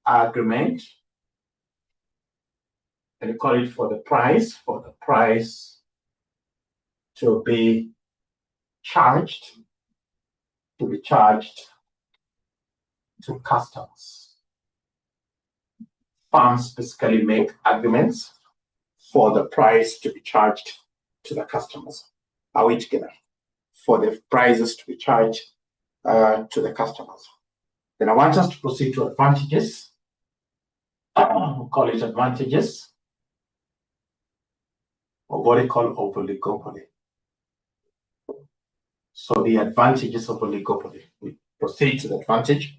agreement, and you call it for the price to be charged to customers. Firms basically make agreements for the price to be charged to the customers. Are we together? For the prices to be charged to the customers. Then I want us to proceed to advantages. We'll call it advantages of what we call oligopoly. So the advantages of oligopoly. We proceed to the advantage.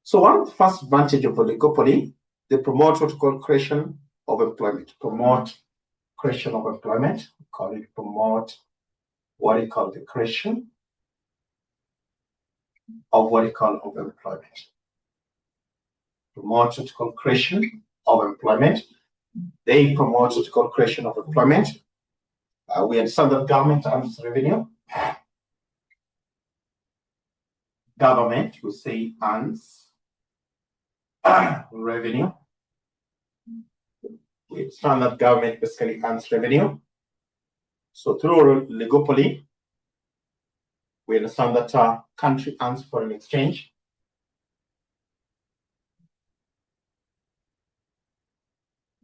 So one of the first advantage of oligopoly, they promote what we call creation of employment. Promote creation of employment. We call it promote what we call the creation of what we call of employment. Promote what we call creation of employment. They promote what we call creation of employment. We understand that government earns revenue. Government, we say, earns revenue. We understand that government basically earns revenue. So through oligopoly, we understand that a country earns foreign exchange.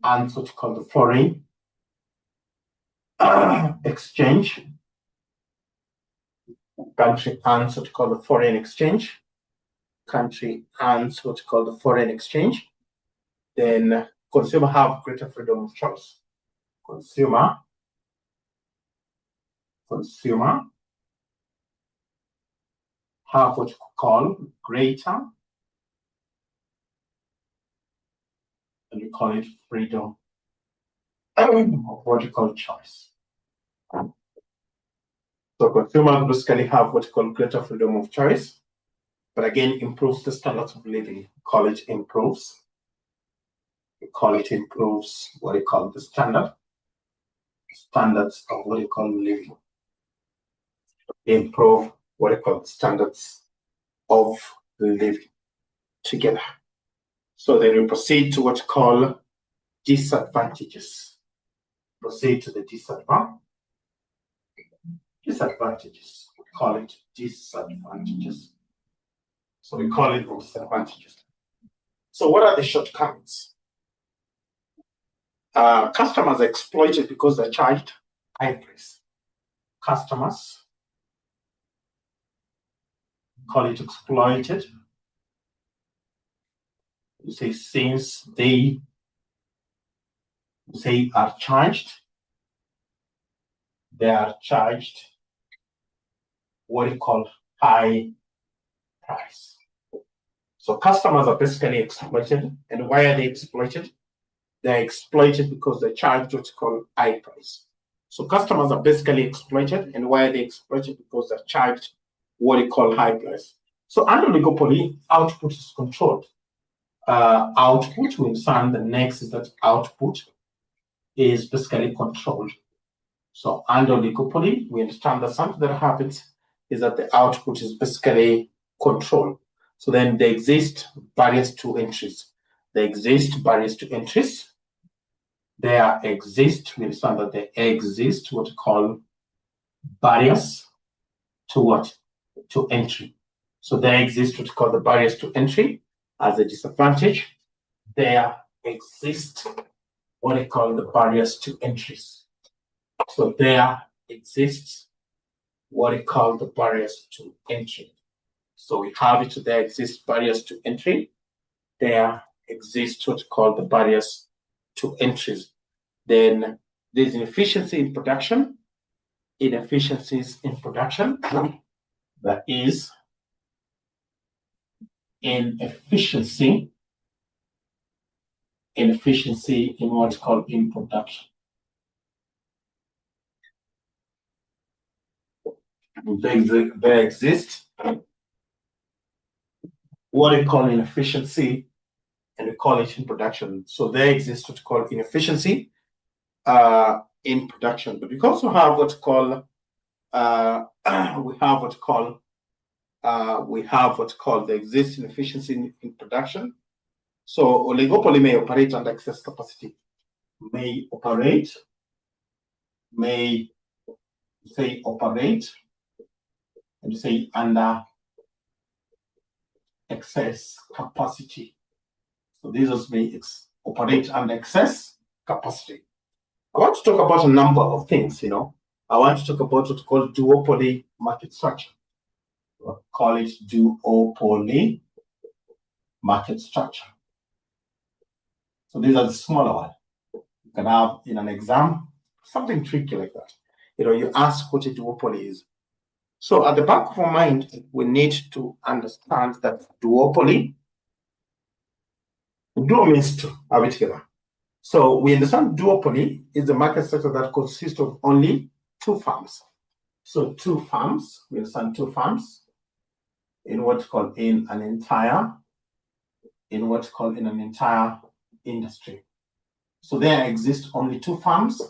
And what we call the foreign exchange. Country earns what we call the foreign exchange. Country earns what we call the foreign exchange. Then consumer have greater freedom of choice. Consumer have what we call greater, and we call it freedom of what we call choice. So consumers basically have what we call greater freedom of choice, but again improves the standards of living. We call it improves. We call it improves what we call the standards of what we call living. Improve what we call standards of living together. So then we proceed to what we call disadvantages. Proceed to the disadvantages. We call it disadvantages. So we call it disadvantages. So what are the shortcomings? Customers are exploited because they're charged high price. Customers call it exploited. You say since they are charged, they are charged what you call high price. So customers are basically exploited. And why are they exploited? They're exploited because they charge what you call high price. So customers are basically exploited. And why are they exploited? Because they're charged what you call high price. So under oligopoly, output is controlled. Output, we understand the next is that output is basically controlled. So under oligopoly, we understand that something that happens is that the output is basically controlled. So then there exist barriers to entries. There exist barriers to entries. There exist, we understand that there exist what we call barriers to what? To entry. So there exist what we call the barriers to entry as a disadvantage. There exist what we call the barriers to entries. So there exists what we call the barriers to entry. So we have it, there exist barriers to entry. There exists what we call the barriers to entries. Then there's inefficiency in production. Inefficiencies in production. That is inefficiency in what's called in production. There exists what we call inefficiency, and we call it in production. So there exists what we call inefficiency in production. But we also have what we call there exists inefficiency in production. So oligopoly may operate under excess capacity. May operate and say under excess capacity. So these just may operate under excess capacity. I want to talk about a number of things, I want to talk about what's called duopoly market structure. We'll call it duopoly market structure. So these are the smaller ones. You can have in an exam something tricky like that. You ask what a duopoly is. So at the back of our mind, we need to understand that duopoly, duo means two, are we together? So we understand duopoly is a market structure that consists of only two firms. So two firms, we understand two firms in what's called in an entire industry. So there exist only two firms,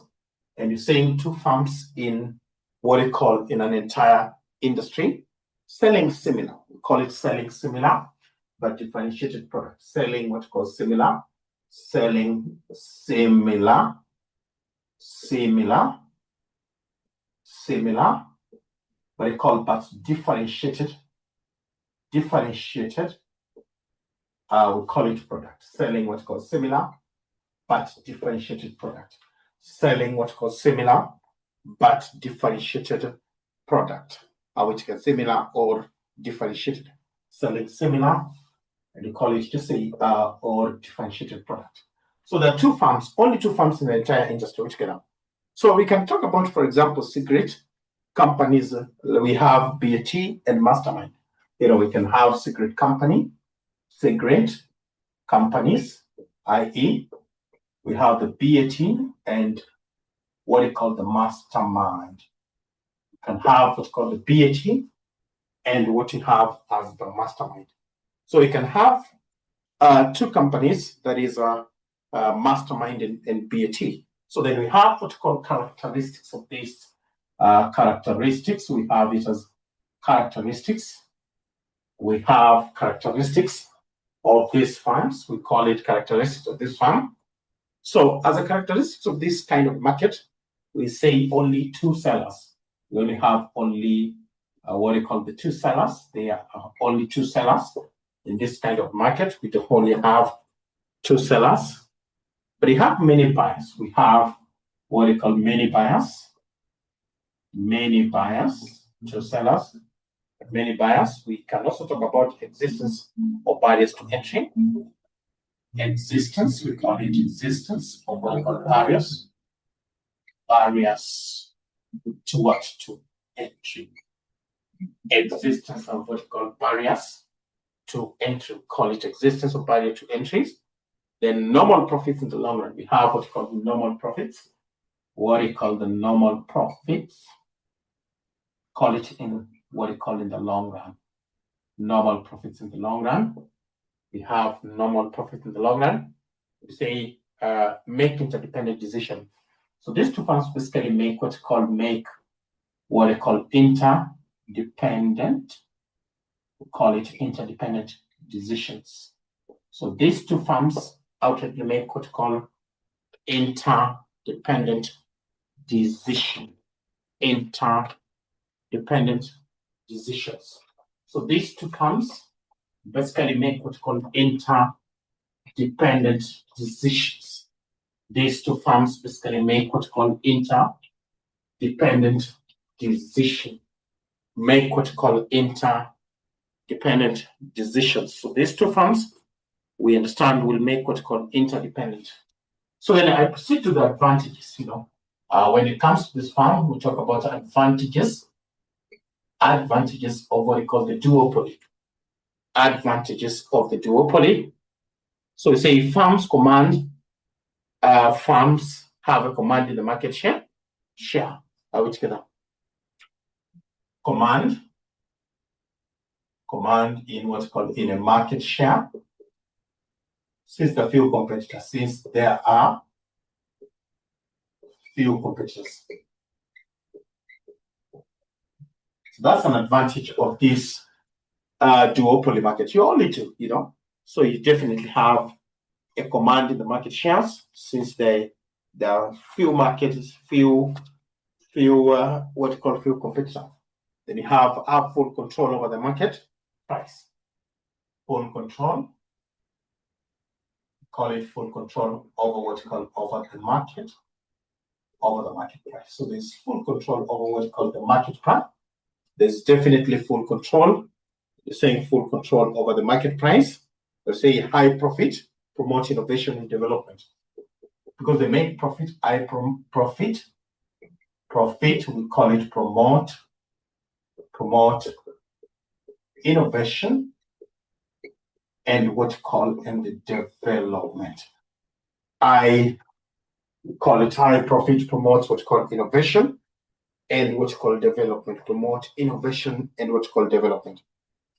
and you're saying two firms in what we call in an entire industry, selling similar. We call it selling similar, but differentiated products. Selling what's called similar, selling similar, but we call but differentiated. We call it product. Selling what's called similar, but differentiated product. Selling what's called similar, but differentiated product. Which can similar or differentiated. Selling similar, and you call it just say or differentiated product. So there are two firms, only two firms in the entire industry which can have. So we can talk about, for example, cigarette companies. We have BAT and Mastermind. We can have cigarette companies, i.e., we have the BAT and what we call the Mastermind. You can have what's called the BAT and what you have as the Mastermind. So we can have two companies, that is Mastermind and BAT. So then we have what we call characteristics of these characteristics. We have it as characteristics. We have characteristics of these firms. We call it characteristics of this firm. So as a characteristics of this kind of market, we say only two sellers. We only have only what we call the two sellers. There are only two sellers in this kind of market. We don't only have two sellers, but we have many buyers. We have what we call many buyers, two sellers, many buyers. We can also talk about existence of barriers to entry. Existence, we call it existence of what we call barriers. Barriers to what? To entry. Existence of what we call barriers to entry. We call it existence of barrier to entries. Then normal profits in the long run. We have what we call normal profits. What we call the normal profits. Call it in what we call in the long run. Normal profits in the long run. We have normal profits in the long run. We say make interdependent decision. So these two firms basically make what we call interdependent. We call it interdependent decisions. So these two firms outwardly make what we call interdependent decision. Interdependent decisions. So these two firms basically make what we call interdependent decisions. These two firms basically make what we call interdependent decision. Make what we call interdependent decisions. So these two firms, we understand, will make what we call interdependent. So then I proceed to the advantages. When it comes to this firm, we talk about advantages of what we call the duopoly. Advantages of the duopoly. So we say firms have a command in the market share. Are we together? Command in what's called in a market share. Since there are few competitors, So that's an advantage of this duopoly market. You only two, so you definitely have a command in the market shares, since there are few markets, few competitors. Then you have full control over the market price. Full control, call it full control over over the market price. So there's full control over the market price. There's definitely full control. You're saying full control over the market price. We're saying high profit, promote innovation and development. Because they make profit, high profit, we call it promote innovation and and the development. I call it high profit, promote innovation and development. Promote innovation and development.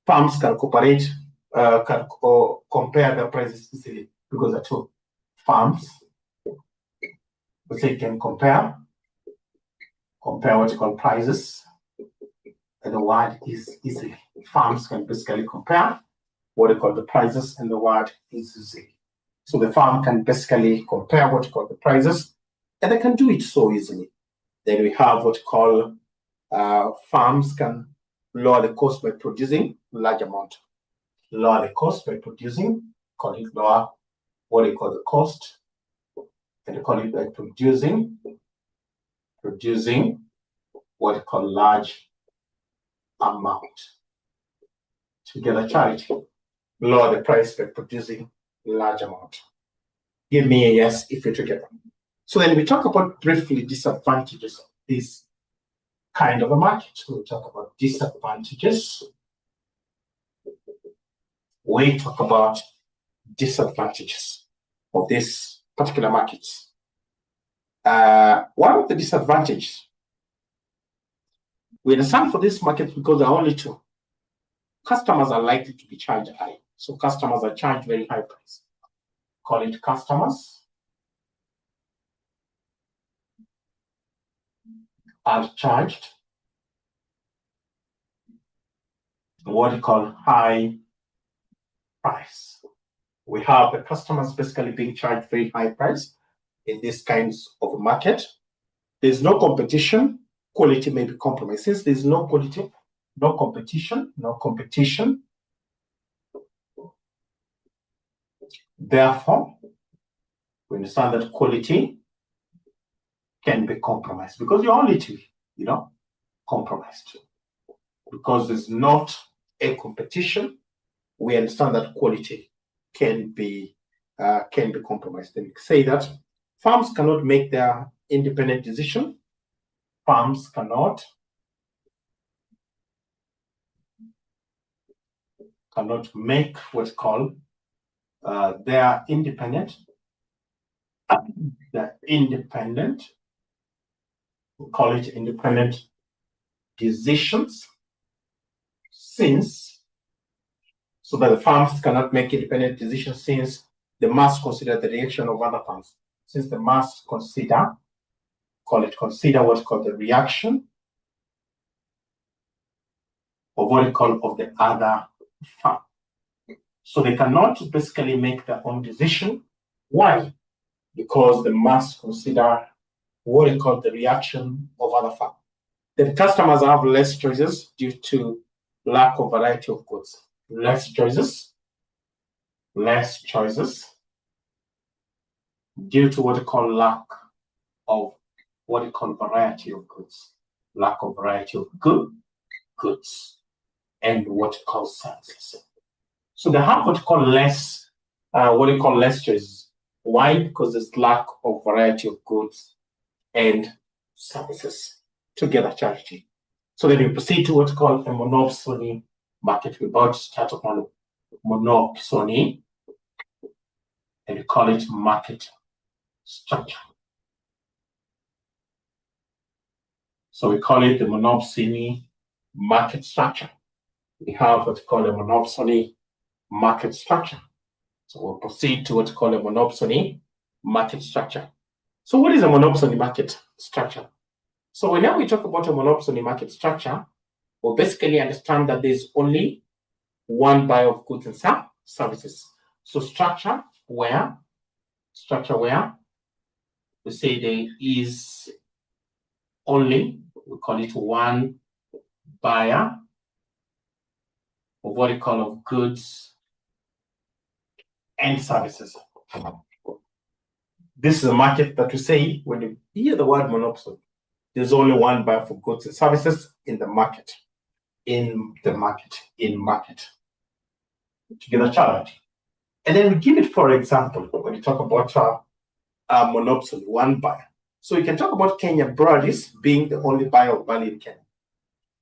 Firms can cooperate, can compare the prices easily because the two firms, they can compare prices, and the word is easily. Firms can basically compare the prices, and the word is easily. So the firm can basically compare the prices, and they can do it so easily. Then we have firms can lower the cost by producing large amount. Lower the cost by producing, call it lower the cost, and they call it by producing large amount. Together charity. Lower the price by producing large amount. Give me a yes if you're together. So then we talk about briefly disadvantages of this kind of a market. So we talk about disadvantages. We talk about disadvantages of this particular market. One of the disadvantages, we understand for this market because there are only two. Customers are likely to be charged high. So customers are charged very high price. Call it customers are charged what we call high price. We have the customers basically being charged very high price in these kinds of market. There's no competition. Quality may be compromised. Since there's no quality, no competition. Therefore, we understand that quality can be compromised because you're only two, compromised. Because there's not a competition, we understand that quality can be compromised. Then we say that firms cannot make their independent decision. Firms cannot make what's called their independent. We call it independent decisions, so that the firms cannot make independent decisions since they must consider the reaction of other firms. Since they must consider what's called the reaction of of the other firm. So they cannot basically make their own decision. Why? Because they must consider the reaction of other firms. The customers have less choices due to lack of variety of goods. Less choices due to lack of variety of goods. Lack of variety of goods and services. So they have less less choices. Why? Because there's lack of variety of goods and services. Together charity. So then we proceed to what's called a monopsony market. We're about to start on monopsony, and we call it market structure. So we call it the monopsony market structure. We have what's called a monopsony market structure. So we'll proceed to what's called a monopsony market structure. So what is a monopsony market structure? So whenever we talk about a monopsony market structure, we'll basically understand that there's only one buyer of goods and services. So structure where structure where we say there is only, we call it one buyer of what we call of goods and services. This is a market that we say when you hear the word monopoly, there's only one buyer for goods and services in the market. To give a charity. And then we give it for example when you talk about monopoly, one buyer. So you can talk about Kenya Breweries being the only buyer of barley in Kenya.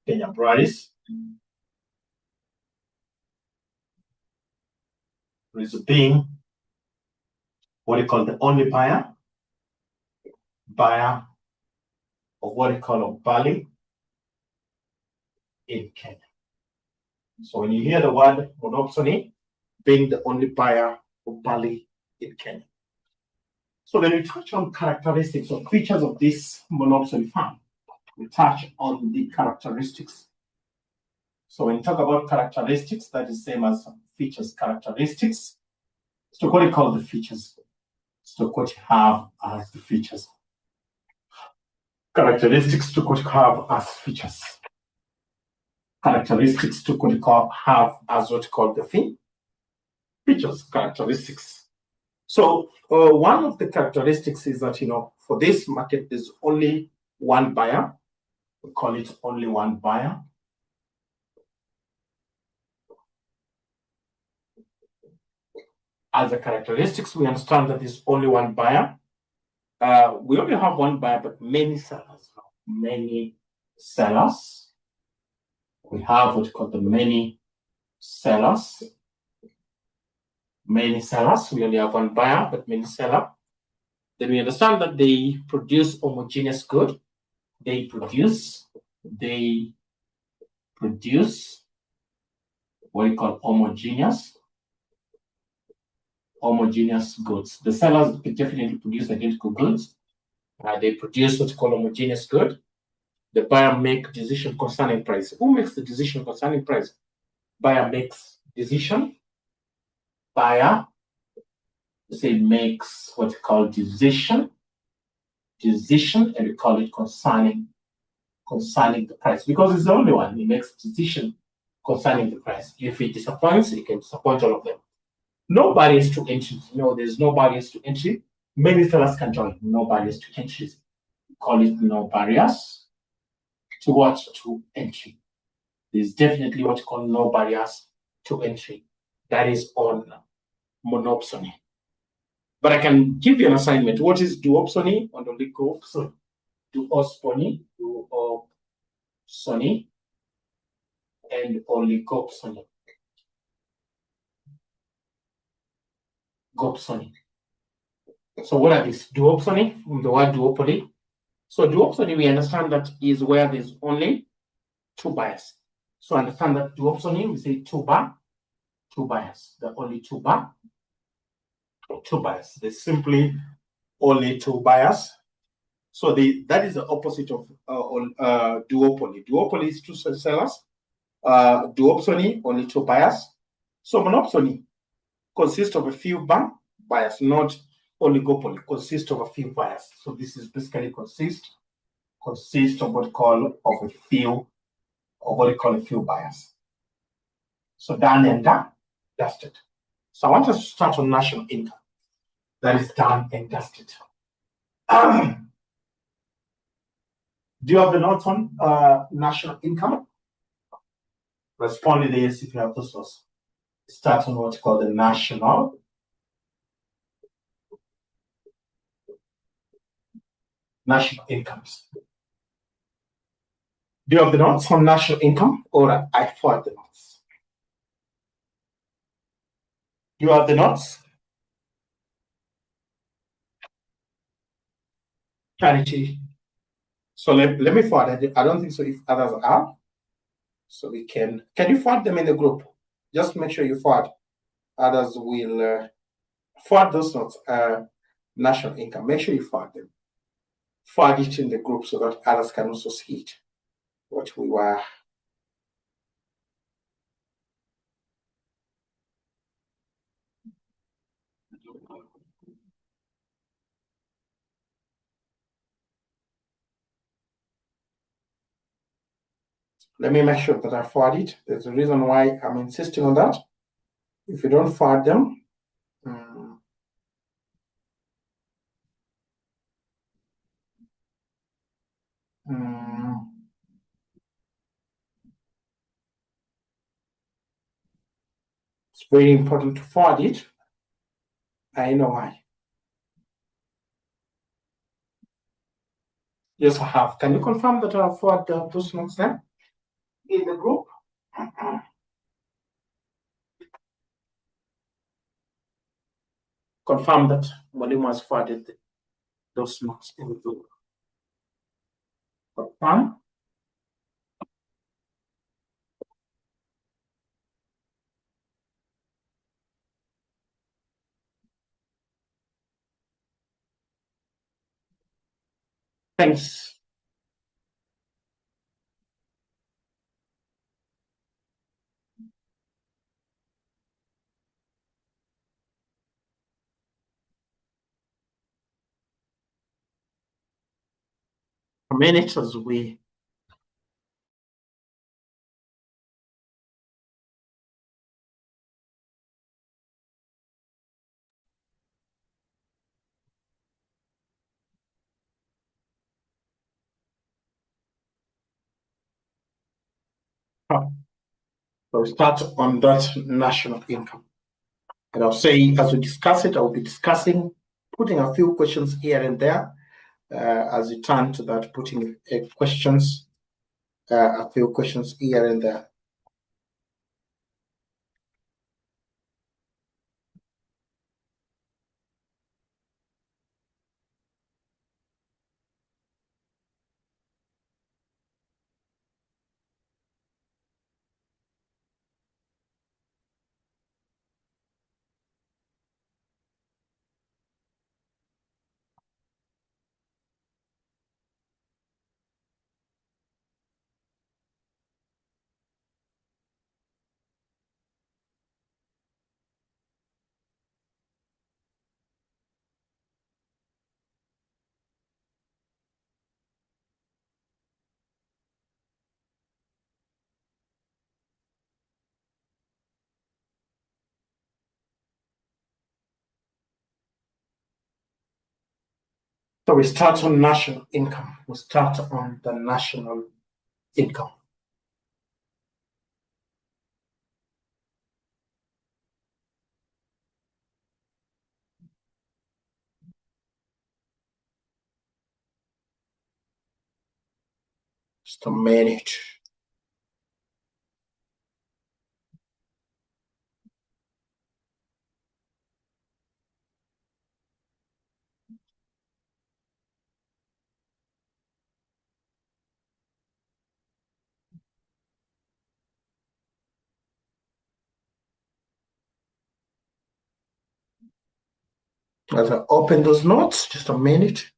Kenya Breweries is being what you call the only buyer of what you call of barley in Kenya. So when you hear the word monopoly, being the only buyer of barley in Kenya. So when we touch on characteristics or features of this monopoly farm, we touch on the characteristics. So when you talk about characteristics, that is the same as features. Characteristics. So what do you call the features? So what you have as the features. Characteristics to what you have as features. Characteristics to what you have as what you call the features, characteristics. So one of the characteristics is that, for this market, there's only one buyer. We call it only one buyer. As a characteristics, we understand that there's only one buyer. We only have one buyer, but many sellers. Many sellers. We have what we call the many sellers. Many sellers. We only have one buyer, but many sellers. Then we understand that they produce homogeneous good. They produce what we call homogeneous goods. The sellers definitely produce identical goods. They produce what's called homogeneous good. The buyer makes decision concerning price. Who makes the decision concerning price? Buyer makes decision. Buyer, makes what's called decision, and we call it concerning the price, because it's the only one. He makes decision concerning the price. If he disappoints, he can disappoint all of them. No barriers to entry. There's no barriers to entry. Many sellers can join. No barriers to entry. We call it no barriers to what? To entry. There's definitely what you call no barriers to entry. That is on monopsony. But I can give you an assignment. What is duopsony and oligopsony? Duospony, duopsony, and oligopsony. Gopsony. So what are these? Duopsony, from the word duopoly. So duopsony, we understand that is where there's only two buyers. So understand that duopsony, we say two buyers. There are only two buyers. There's simply only two buyers. So that is the opposite of duopoly. Duopoly is two sellers. Duopsony, only two buyers. So monopsony consists of a few buyers, not oligopoly, consists of a few buyers. So this is basically consists of what we call a few buyers. So done and dusted. So I want us to start on national income. That is done and dusted. Do you have the notes on national income? Respond to this if you have those notes. Start on what's called the national incomes. Do you have the notes on national income, or I forward the notes? Do you have the notes? Charity. So let me forward. I don't think so if others are. So we can you forward them in the group? Just make sure you forward. Others will forward those notes, national income. Make sure you forward them. Forward it in the group so that others can also see it. What we were. Let me make sure that I forward it. There's a reason why I'm insisting on that. If you don't forward them, it's very important to forward it. I know why. Yes, I have. Can you confirm that I have forwarded those notes then in the group? Confirm that Mwalimu has forwarded those notes in the group. Confirm. Thanks. A minute as we so start on that national income. And I'll say, as we discuss it, I'll be discussing, putting a few questions here and there. As you turn to that, putting questions, a few questions here and there. So we start on national income. We start on the national income. Just a minute. As I open those notes, just a minute.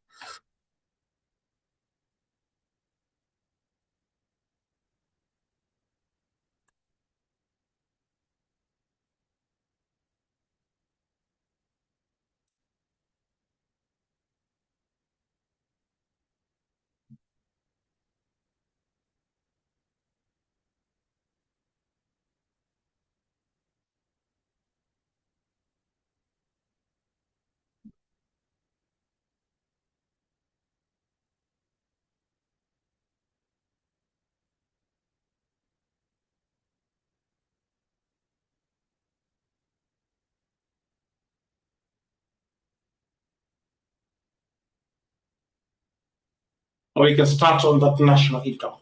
Or we can start on that national income.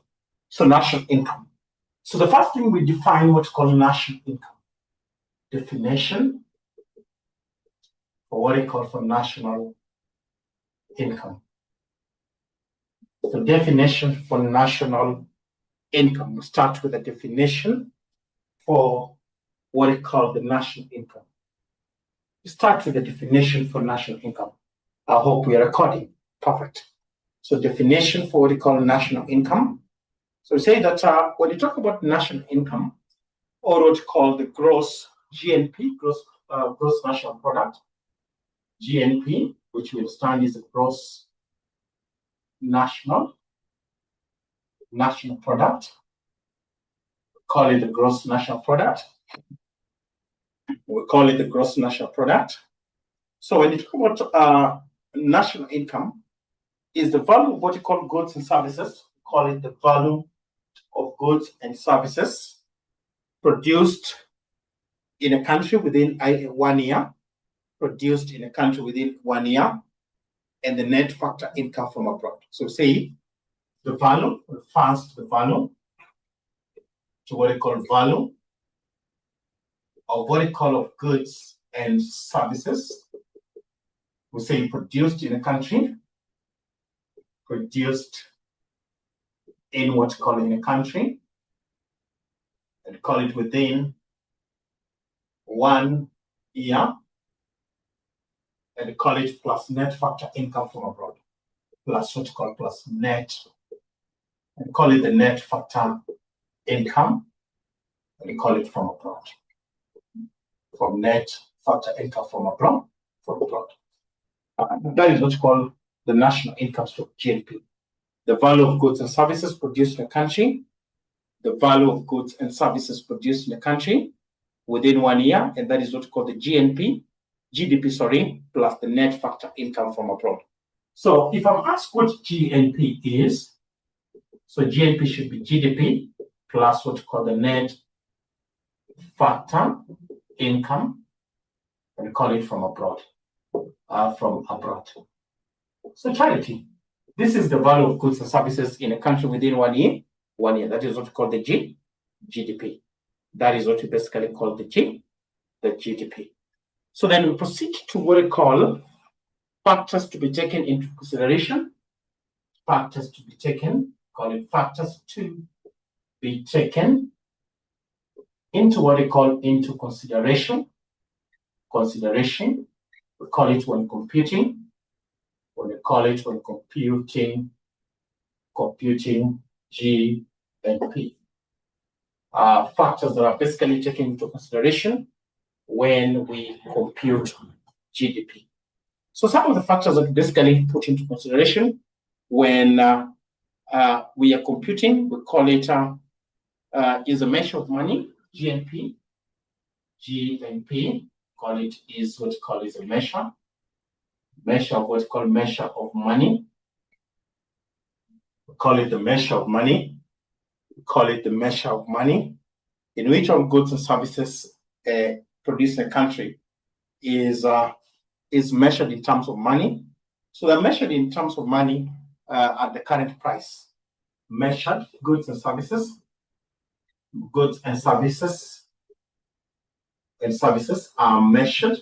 So national income. So the first thing we define what's called national income. Definition for what we call for national income. The definition for national income. We start with a definition for what we call the national income. We start with the definition for national income. I hope we are recording. Perfect. So definition for what we call national income. So we say that when you talk about national income, or what we call the gross GNP, gross national product, GNP, which we understand is the gross national product. call it the gross national product. We call it the gross national product. So when you talk about national income, is the value of what you call goods and services. We call it the value of goods and services produced in a country within 1 year, produced in a country within 1 year, and the net factor income from abroad. So say the value refers to the value to what we call value of what we call of goods and services. We say produced in a country, produced in what we call in a country, and call it within 1 year, and call it plus net factor income from abroad, plus what you call plus net, and call it the net factor income, and we call it from abroad. From net factor income from abroad, that is what you call the national income stroke GNP. The value of goods and services produced in a country, the value of goods and services produced in a country within 1 year, and that is what we call the GDP, plus the net factor income from abroad. So if I'm asked what GNP is, so GNP should be GDP plus what we call the net factor income, and we call it from abroad. So charity, this is the value of goods and services in a country within 1 year. 1 year, that is what we call the GDP. That is what we basically call the GDP. So then we proceed to what we call factors to be taken into consideration. Factors to be taken, call it factors to be taken into what we call into consideration. Consideration, we call it when computing. Computing GNP. Factors that are basically taken into consideration when we compute GDP. So some of the factors that we basically put into consideration when we are computing, we call it is a measure of money, GNP. Call it is what we call is a measure of what we call measure of money. We call it the measure of money. We call it the measure of money in which all goods and services produced in a country is measured in terms of money. So they're measured in terms of money at the current price. Measured goods and services are measured.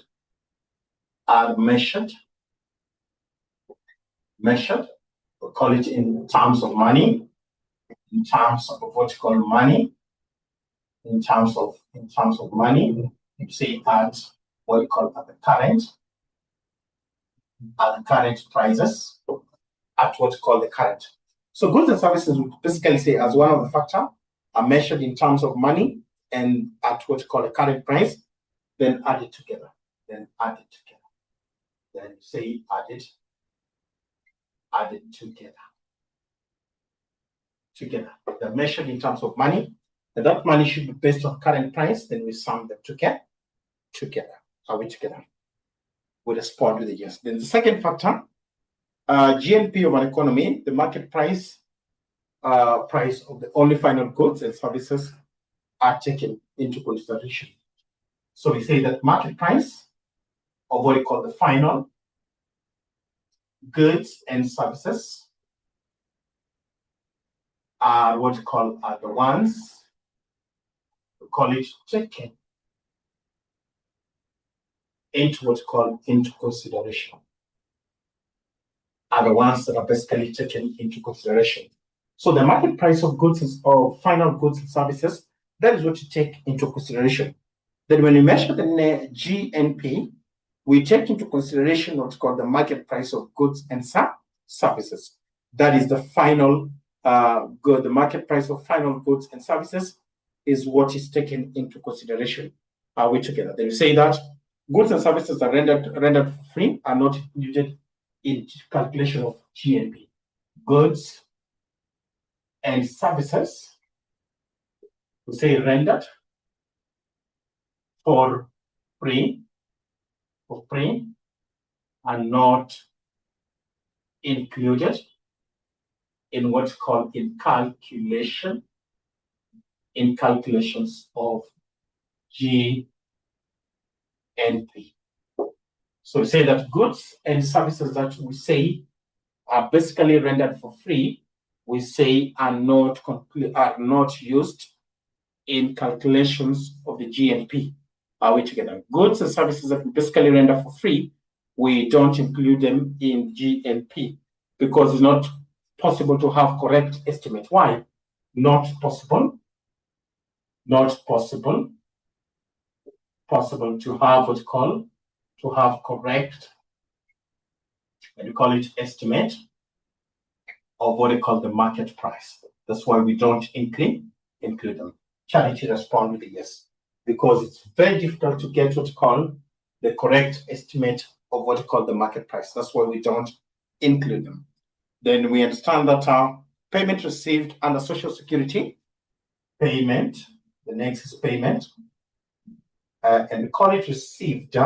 We call it in terms of money, in terms of what you call money, in terms of money. You say at what you call at the current prices, at what you call the current. So goods and services we basically say as one of the factor are measured in terms of money and at what you call the current price, then add it together. Then say add it together. They're measured in terms of money, and that money should be based on current price. Then we sum them together. Are we together? We respond with a yes. Then the second factor, GNP of an economy, the market price of the only final goods and services are taken into consideration. So we say that market price of what we call the final goods and services are what we call are the ones we call it taken into what we call into consideration. Are the ones that are basically taken into consideration. So the market price of goods or final goods and services, that is what you take into consideration. Then when you measure the GNP, we take into consideration what's called the market price of goods and services. That is the final good. The market price of final goods and services is what is taken into consideration. Are we together? Then we say that goods and services are rendered free are not included in calculation of GNP. Goods and services We say rendered for free, and not included in what's called calculations of GNP. So we say that goods and services that we say are basically rendered for free, we say are not used in calculations of the GNP. Are we together? Goods and services that we basically render for free, we don't include them in GNP because it's not possible to have correct estimate. Why? Not possible to have what's called correct, and we call it estimate of what they call the market price. That's why we don't include them. Charity respond with a yes, because it's very difficult to get what's called the correct estimate of what we call the market price. That's why we don't include them. Then we understand that payment received under Social Security, payment, the next is payment, and we call it received,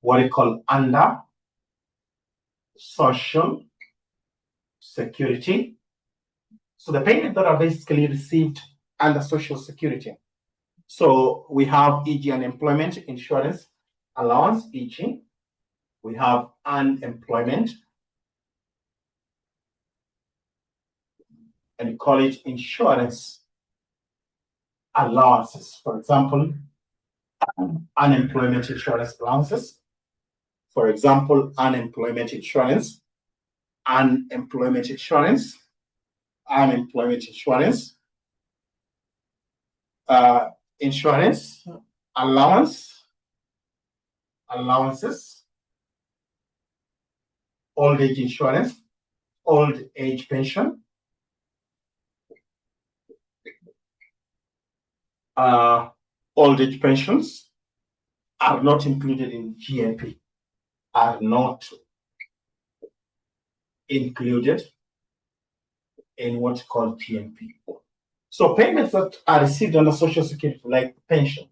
what we call under Social Security. So the payments that are basically received under Social Security. So we have e.g. unemployment insurance allowance, e.g. We have unemployment, and we call it insurance allowances. For example, unemployment insurance allowances. For example, unemployment insurance, unemployment insurance, unemployment insurance, insurance allowances, old age insurance, old age pension, old age pensions are not included in GNP, are not included in what's called GNP. So payments that are received under Social Security, like pension,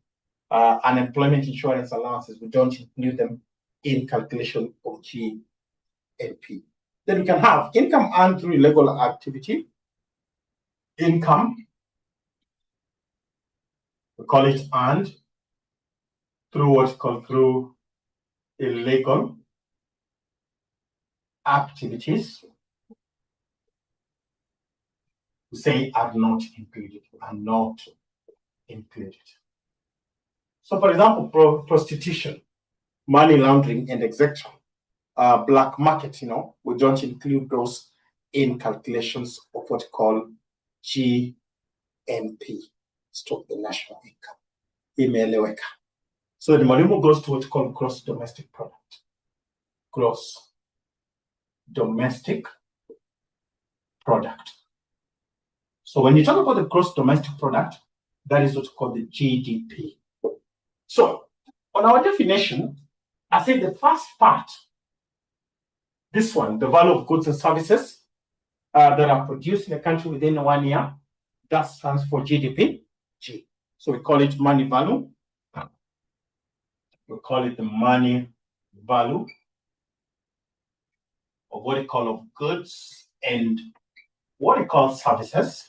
unemployment insurance allowances, we don't include them in calculation of GNP. Then we can have income earned through illegal activity, income, we call it earned through what's called through illegal activities, we say are not included, So for example, prostitution, money laundering and execution, black market, we don't include those in calculations of what we call GNP, the national income. So the Malimo goes to what we call gross domestic product. Gross domestic product. So when you talk about the gross domestic product, that is what's called the GDP. So on our definition, I say the first part, this one, the value of goods and services that are produced in a country within 1 year, that stands for GDP. G. So we call it money value. We call it the money value of what we call of goods and what we call services.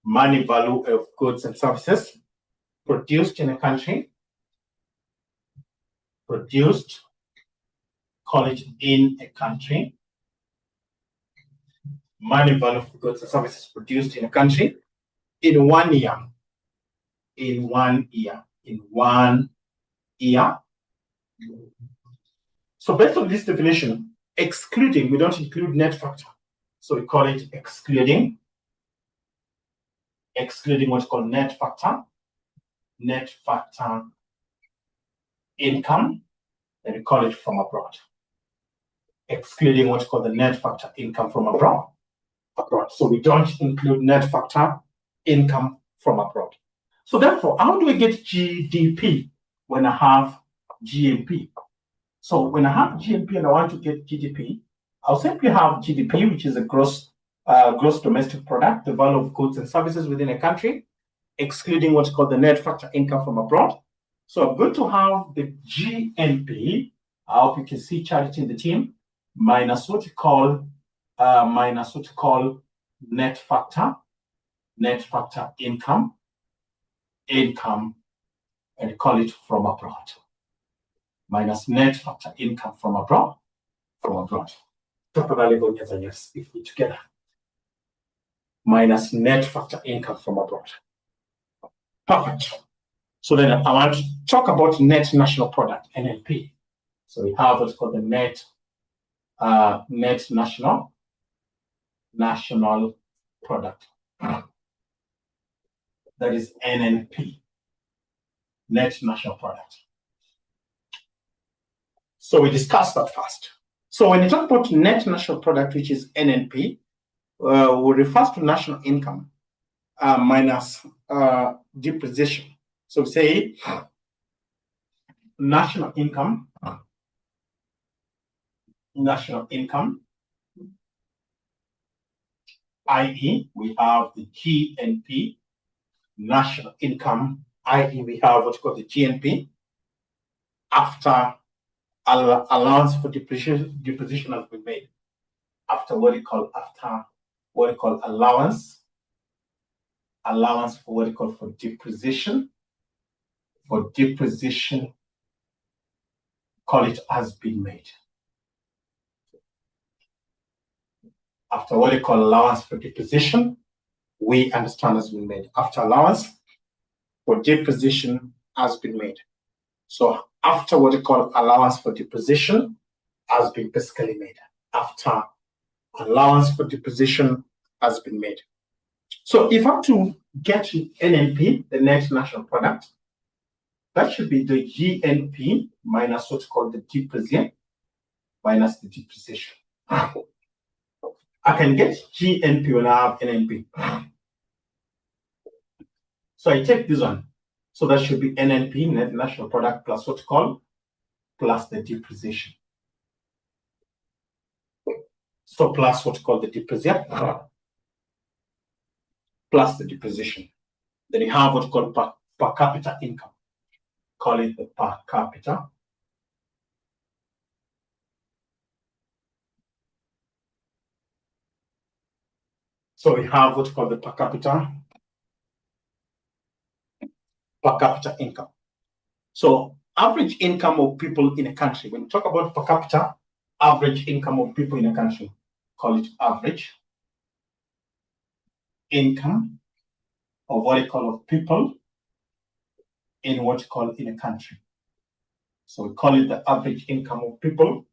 Money value of goods and services produced in a country, call it in a country. Money value of goods and services produced in a country in 1 year. In 1 year. So based on this definition, excluding, we don't include net factor. So we call it excluding what's called net factor income, and we call it from abroad. Excluding what's called the net factor income from abroad. So we don't include net factor income from abroad. So therefore, how do we get GDP when I have GNP? So when I have GNP and I want to get GDP, I'll simply have GDP, which is a gross gross domestic product, the value of goods and services within a country, excluding what's called the net factor income from abroad. So I'm going to have the GNP, I hope you can see Charity in the team, minus what you call net factor income, and you call it from abroad. Minus net factor income from abroad. Together. Minus net factor income from abroad. Perfect. So then I want to talk about net national product, NNP. So we have what's called the net national product. That is NNP, net national product. So we discussed that first. So when you talk about net national product, which is NNP, we refers to national income minus depreciation. So say national income, i.e. we have the GNP, national income, i.e. we have what's called the GNP, after allowance for depreciation has been made. After what you call allowance for what you call for depreciation, call it has been made. After what you call allowance for depreciation, we understand has been made. After allowance for depreciation has been made. So after what you call allowance for depreciation has been basically made. After allowance for depreciation has been made. So if I have to get to NNP, the net national product, that should be the GNP minus what's called the depreciation minus the depreciation. I can get GNP when I have NNP. So I take this one. So that should be NNP, net national product, plus what's called, plus the depreciation. So plus what's called the depreciation, plus the depreciation. Then you have what's called per capita income. Call it the per capita. So we have what's called the per capita income. So average income of people in a country. When you talk about per capita, average income of people in a country, call it average income of what you call of people in what you call in a country. So we call it the average income of people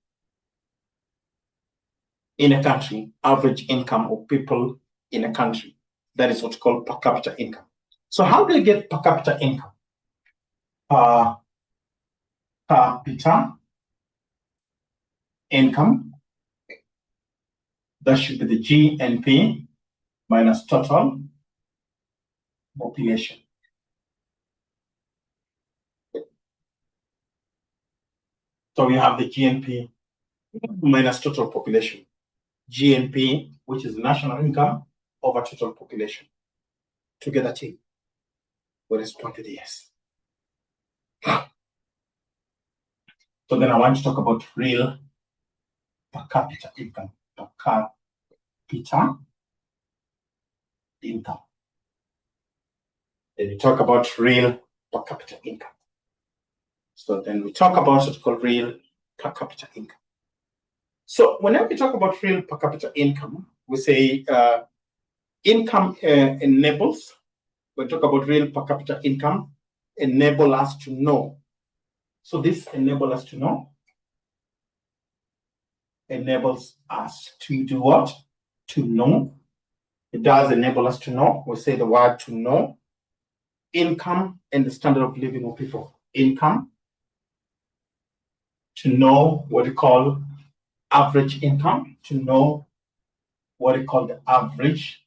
in a country, average income of people in a country. That is what's called per capita income. So how do you get per capita income? Per capita income, that should be the GNP minus total population. So we have the GNP minus total population. GNP, which is national income, over total population. Together, team, we respond to the yes. So then I want to talk about real per capita income. Per capita income. Then we talk about real per capita income. So then we talk about what's called real per capita income. So whenever we talk about real per capita income, we say income enables. We talk about real per capita income, enable us to know. So this enable us to know. Enables us to do what? To know. It does enable us to know. We say the word to know. Income and the standard of living of people. Income. To know what we call average income. To know what we call the average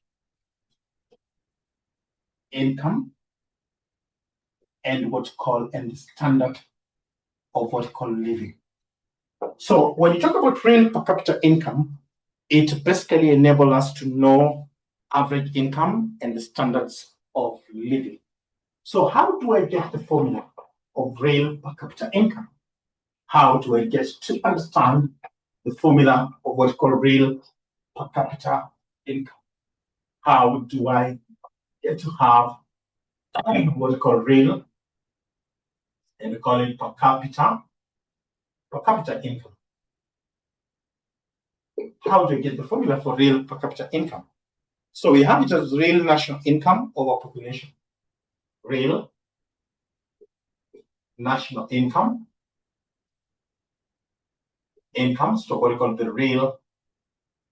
income. And what we call and the standard of what we call living. So when you talk about real per capita income, It basically enables us to know average income and the standards of living. So how do I get the formula of real per capita income? How do I get to understand the formula of what's called real per capita income? How do I get to have what we call real, and we call it per capita income? How do you get the formula for real per capita income? So we have it as real national income over population. Real national income, so what we call the real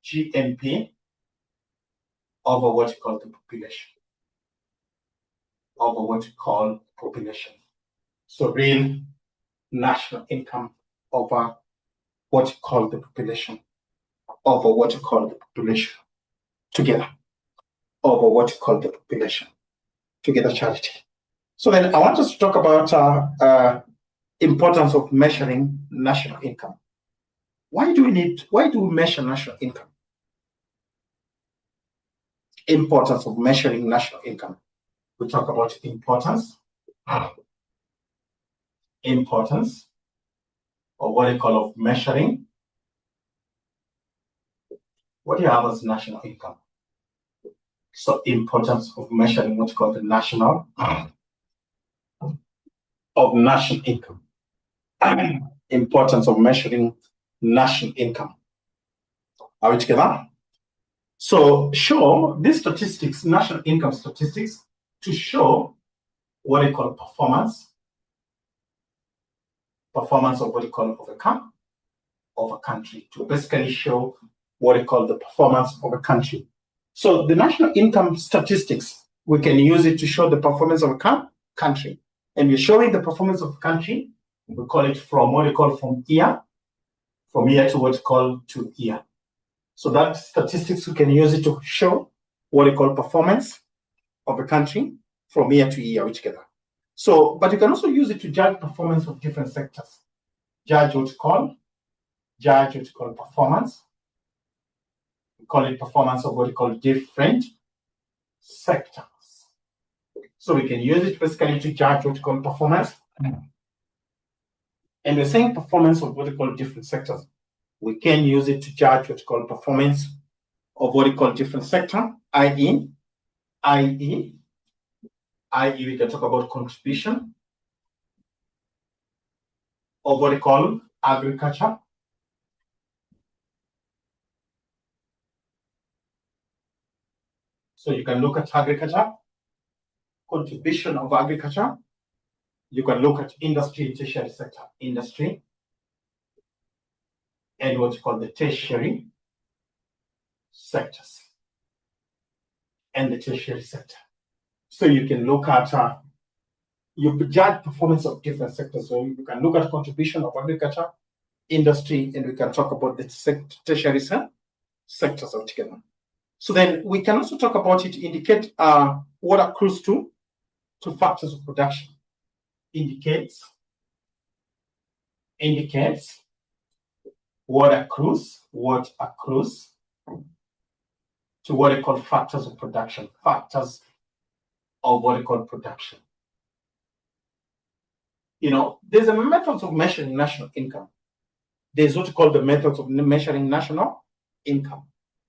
GNP over what we call the population. Over what we call population. So real national income over what we call the population. Over what we call the population. Together. Over what we call the population. Together, Charity. So then I want us to talk about importance of measuring national income. Why do we measure national income? Importance of measuring national income. We talk about importance of what we call of measuring. What do you have as national income? So importance of measuring what's called the national income. Importance of measuring national income. Are we together? So show these statistics, national income statistics, to show what I call performance of what you call of a country, to basically show what I call the performance of a country. So the national income statistics, we can use it to show the performance of a country. And we're showing the performance of a country, we call it from what we call from year to what we call to year. So that statistics, we can use it to show what we call performance of a country from year to year together. So, but you can also use it to judge performance of different sectors. Judge what we call performance. We call it performance of what we call different sectors. So we can use it basically to judge what we call performance. And we're saying performance of what we call different sectors. We can use it to judge what we call performance of what we call different sector, i.e. we can talk about contribution of what we call agriculture. So you can look at agriculture, contribution of agriculture. You can look at industry, tertiary sector, industry, and what we call the tertiary sectors, and the tertiary sector. So you can look at, you judge performance of different sectors. So you can look at contribution of agriculture, industry, and we can talk about the tertiary sectors altogether. So then we can also talk about it, indicate what accrues to factors of production. Indicates what accrues to what I call factors of production, factors of what I call production. You know, there's a methods of measuring national income. There's what we call the methods of measuring national income.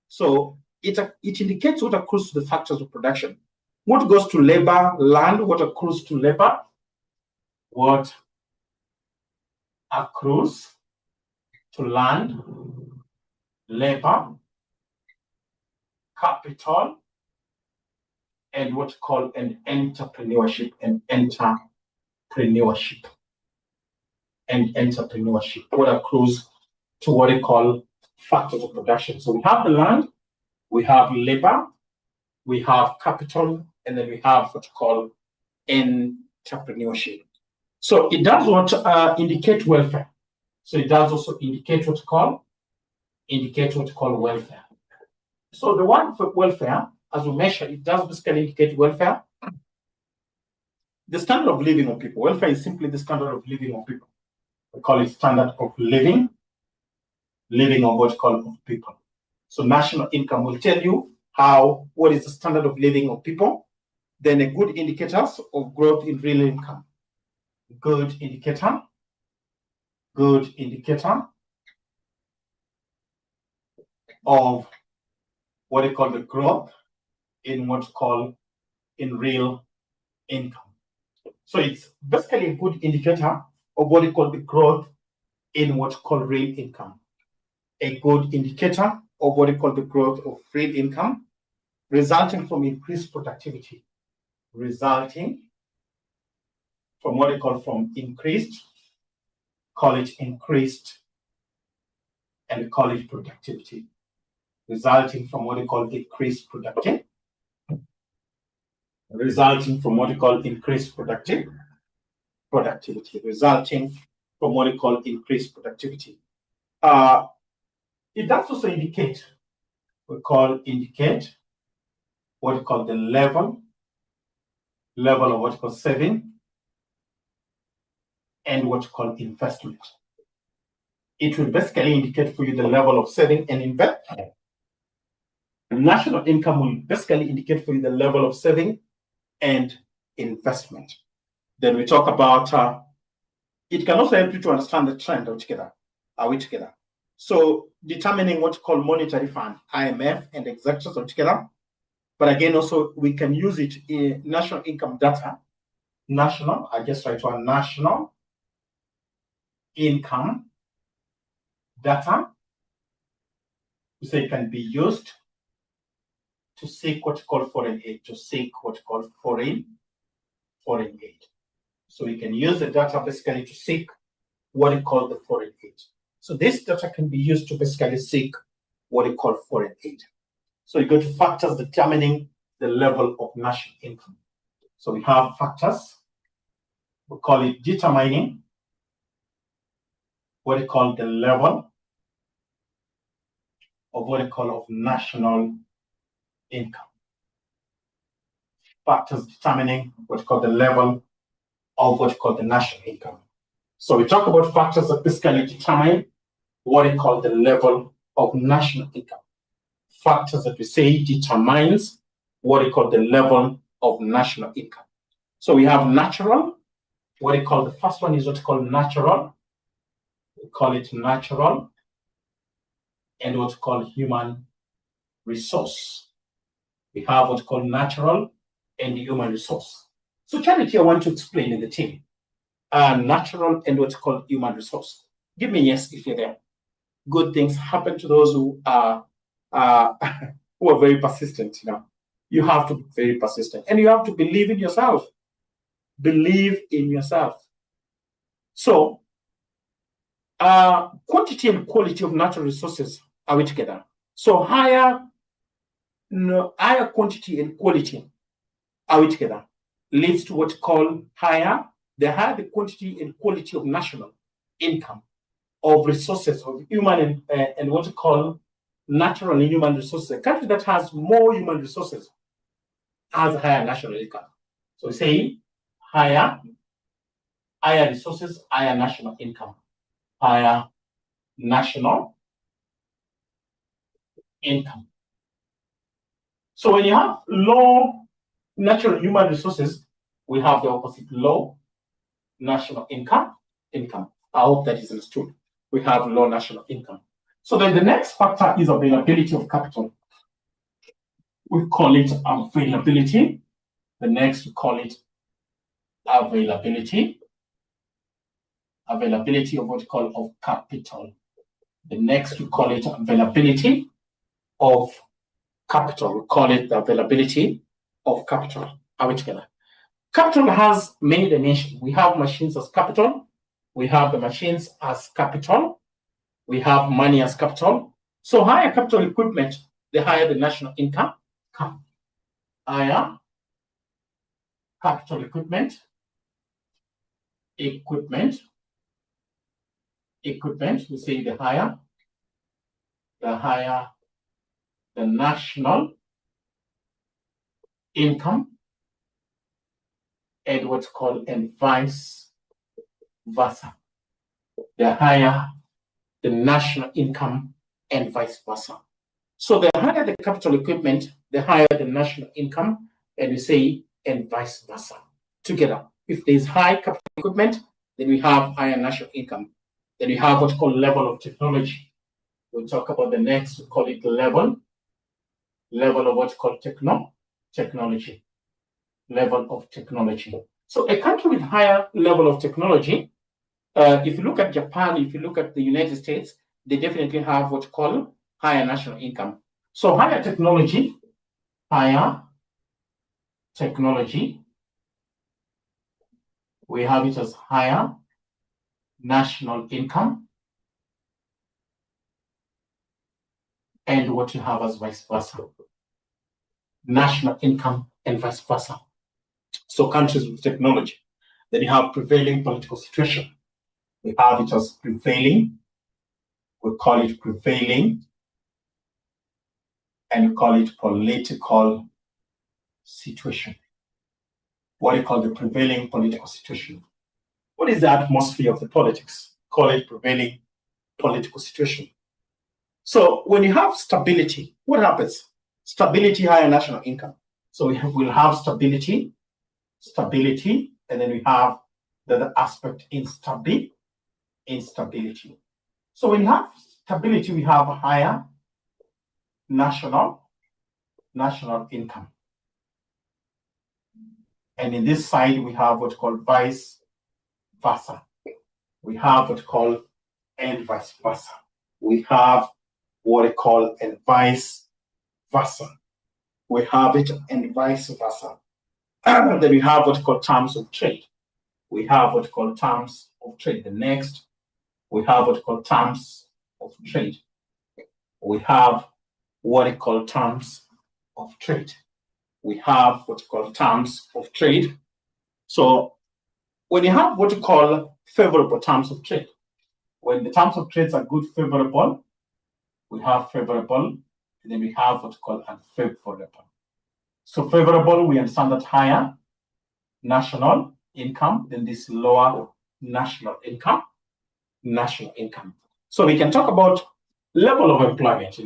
So it indicates what accrues to the factors of production. What goes to labor, land, what accrues to labor, what accrues to land, labor, capital, and what we call an entrepreneurship, what accrues to what we call factors of production. So we have the land, we have labor, we have capital, and then we have what we call entrepreneurship. So it does what indicate welfare. So it does also indicate what we call welfare. So the one for welfare, as we measure, it does basically indicate welfare. The standard of living of people. Welfare is simply the standard of living of people. We call it standard of living of what we call of people. So national income will tell you what is the standard of living of people. Then a good indicators of growth in real income. Good indicator of what they call the growth in what's called in real income. So it's basically a good indicator of what they call the growth in what's called real income. A good indicator of what they call the growth of real income resulting from increased productivity. Resulting from what they call from increased, call it increased, and call it productivity. Resulting from what they call increased productivity. Resulting from what we call increased productivity. Resulting from what we call increased productivity. It does also indicate what we call the level of what we call saving and what we call investment. It will basically indicate for you the level of saving and investment. National income will basically indicate for you the level of saving and investment. Then we talk about it can also help you to understand the trend altogether. Are we together? So determining what we call monetary fund, IMF, and executives altogether. But again, also we can use it in national income data. National, I just write one national income data. We say it can be used to seek what we call foreign aid, foreign aid. So we can use the data basically to seek what we call the foreign aid. So this data can be used to basically seek what we call foreign aid. So you go to factors determining the level of national income. So we have factors, we call it determining what we call the level of what we call of national income. Factors determining what we call the level of what we call the national income. So we talk about factors that basically determine what we call the level of national income. Factors that we say determines what we call the level of national income. So we have natural, what we call the first one is what we call natural. We call it natural, and what we call human resource. We have what we call natural and human resource. So Charity, I want to explain in the team. Natural and what's called human resource. Give me yes if you're there. Good things happen to those who are very persistent. You have to be very persistent, and you have to believe in yourself. Believe in yourself. So, quantity and quality of natural resources are we together? So higher quantity and quality are we together? Leads to what we call higher. The higher the quantity and quality of national income, of resources, of human and what we call natural and human resources. A country that has more human resources has higher national income. So we say higher resources, higher national income. Higher national income. So when you have low natural human resources, we have the opposite, low national income. I hope that is understood. We have low national income. So then the next factor is availability of capital. We call it availability. The next we call it availability. Availability of what we call of capital. The next we call it availability of capital. We call it the availability of capital. Are we together? Capital has many dimensions. We have machines as capital. We have the machines as capital. We have money as capital. So higher capital equipment, the higher the national income. Higher capital equipment, we say the higher the national income, and what's called and vice versa. The higher the national income and vice versa. So the higher the capital equipment, the higher the national income, and we say, and vice versa. Together, if there's high capital equipment, then we have higher national income. Then we have what's called level of technology. We'll talk about the next, we call it level of what's called technology. Level of technology. So a country with higher level of technology, if you look at Japan, if you look at the United States, they definitely have what's called higher national income. So higher technology, we have it as higher national income, and what you have as vice versa. National income and vice versa. So countries with technology, then you have prevailing political situation. We have it as prevailing, we call it prevailing, and we call it political situation. What do you call the prevailing political situation? What is the atmosphere of the politics? Call it prevailing political situation. So when you have stability, what happens? Stability, higher national income. So we'll have stability, and then we have the other aspect, instability. So when you have stability, we have a higher national income. And in this side, we have what's called vice versa. We have what's called and vice versa. We have what we call and vice versa. We have it and vice versa. And then we have what we call terms of trade. We have what we call terms of trade. The next, we have what we call terms of trade. We have what we call terms of trade. We have what we call terms of trade. So when you have what we call favorable terms of trade, when the terms of trade are good, favorable, we have favorable, and then we have what we call unfavorable. So favorable, we understand that higher national income, then this lower national income. So we can talk about level of employment,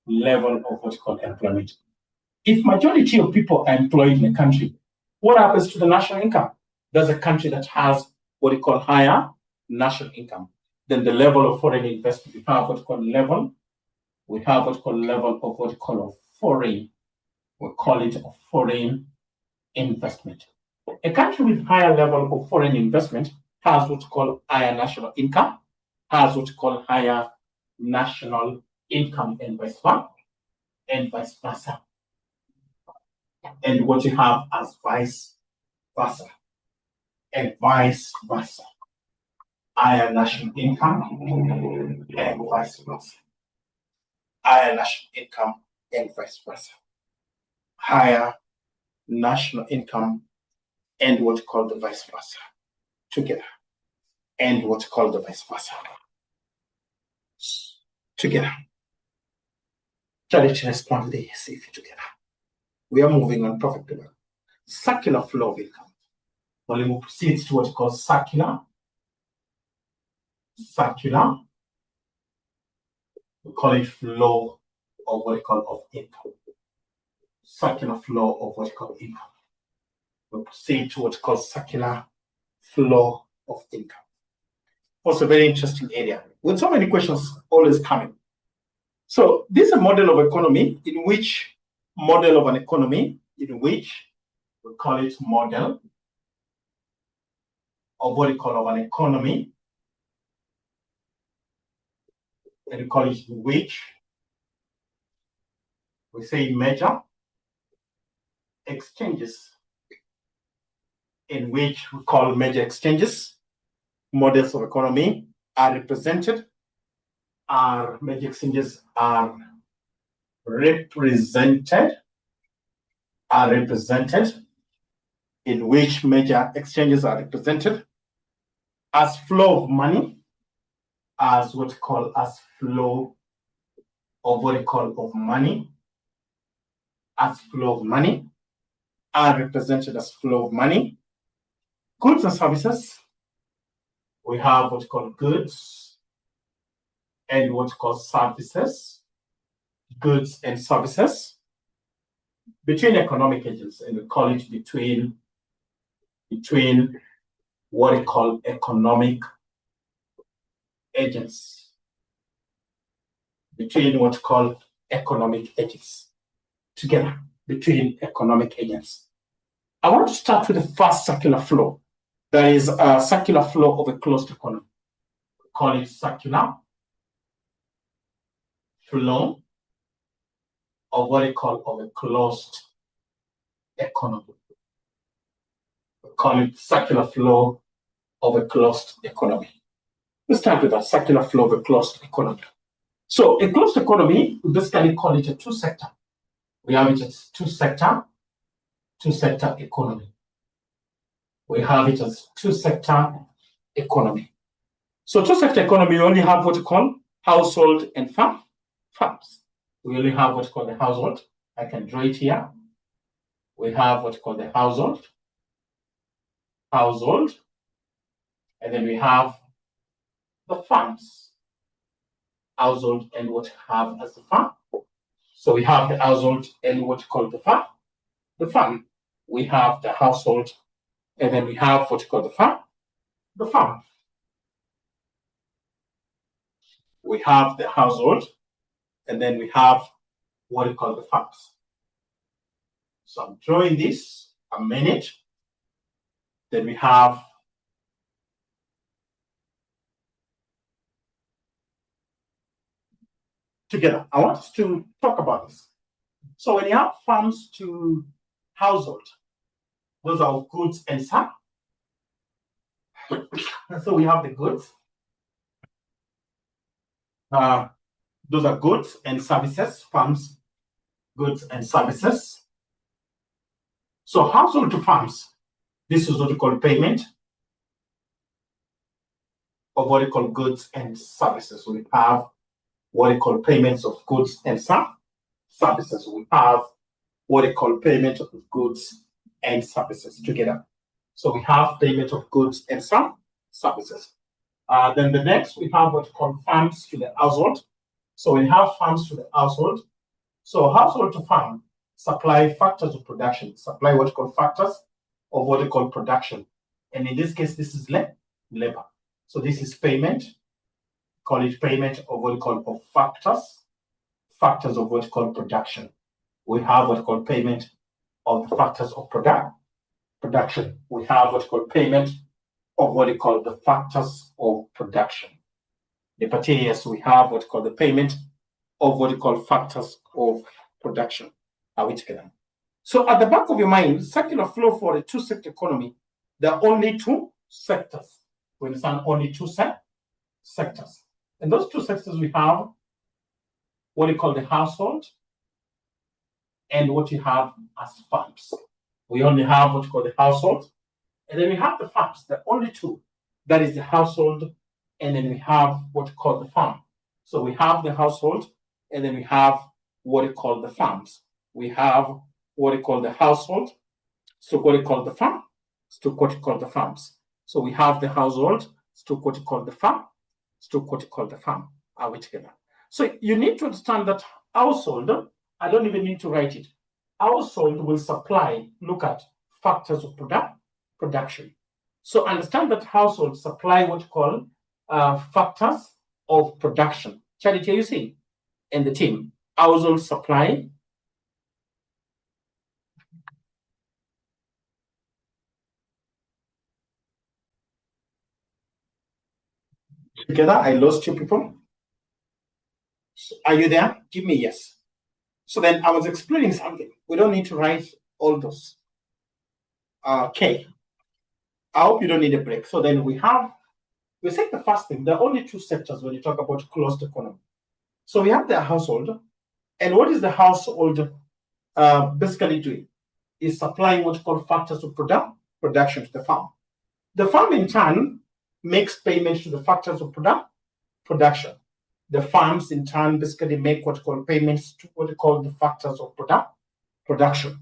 level of what we call employment. If majority of people are employed in a country, what happens to the national income? There's a country that has what we call higher national income. Then the level of foreign investment, we have what we call level. We have what we call level of what we call foreign. We call it a foreign investment. A country with higher level of foreign investment has what we call higher national income, has what we call higher national income, and vice versa. And what you have as vice versa, and vice versa. Higher national income and vice versa. Higher national income and vice versa. Higher national income and what you call the vice versa together. And what you call the vice versa together. Charity respond the safe together. We are moving on perfectly well. Circular flow of income. Well, we proceed to what you call circular. We call it flow of what we call of income. Circular flow of what we call income. We proceed to what we call circular flow of income. Also a very interesting area with so many questions always coming. So this is a model of economy in which we call it model of what we call of an economy, and we call it which we say measure exchanges, in which we call major exchanges. Models of economy are represented, major exchanges are represented, in which major exchanges are represented as flow of money, as what we call as flow of what we call of money, as flow of money, are represented as flow of money. Goods and services, we have what we call goods and what called services, goods and services, between economic agents, and we call it between what we call economic agents, between what's called economic agents, together, between economic agents. I want to start with the first circular flow. That is a circular flow of a closed economy. We call it circular flow of what we call of a closed economy. We call it circular flow of a closed economy. Let's start with that circular flow of a closed economy. So a closed economy, we basically call it a two-sector. We have it as two-sector economy. We have it as two-sector economy. So two-sector economy, we only have what we call household and farms. We only have what we call the household. I can draw it here. We have what we call the household, and then we have the farms, household and what we have as the farm. So we have the household and what we call the farm. We have the household, and then we have what we call the farm. We have the household, and then we have what we call the farms. So I'm drawing this a minute. Then we have together. I want us to talk about this. So when you have farms to household, those are goods and services. So we have the goods. Those are goods and services, farms, goods and services. So household to farms, this is what we call payment of what we call goods and services. We have what we call payments of goods and services. We have what we call payment of goods and services together. So we have payment of goods and services. Then the next, we have what we call farms to the household. So we have farms to the household. So household to farm supply factors of production, supply what we call factors of what we call production. And in this case, this is labor. So this is payment, call it payment of what we call of factors of what we call production. We have what we call payment of the factors of production. We have what we call payment of what we call the factors of production. The particulars, we have what we call the payment of what we call factors of production. Are we together? So at the back of your mind, circular flow for a two-sector economy, there are only two sectors. We understand only two sectors. And those two sectors we have what we call the household and what you have as farms. We only have what we call the household, and then we have the farms. There are only two. That is the household, and then we have what we call the farm. So we have the household, and then we have what we call the farms. We have what we call the household, so what we call the farm, so what we call the farms. So we have the household, so what we call the farm, so what we call the farm. Are we together? So you need to understand that household, I don't even need to write it. Household will supply, look at factors of production. So understand that household supply what you call factors of production. Charity, you see, and the team. Household supply together. I lost you people. Are you there? Give me yes. So then I was explaining something. We don't need to write all those. Okay. I hope you don't need a break. So then we say the first thing, there are only two sectors when you talk about closed economy. So we have the household, and what is the household basically doing? Is supplying what you call factors of production to the farm. The farm in turn makes payments to the factors of production. The farms in turn basically make what you call payments to what you call the factors of production.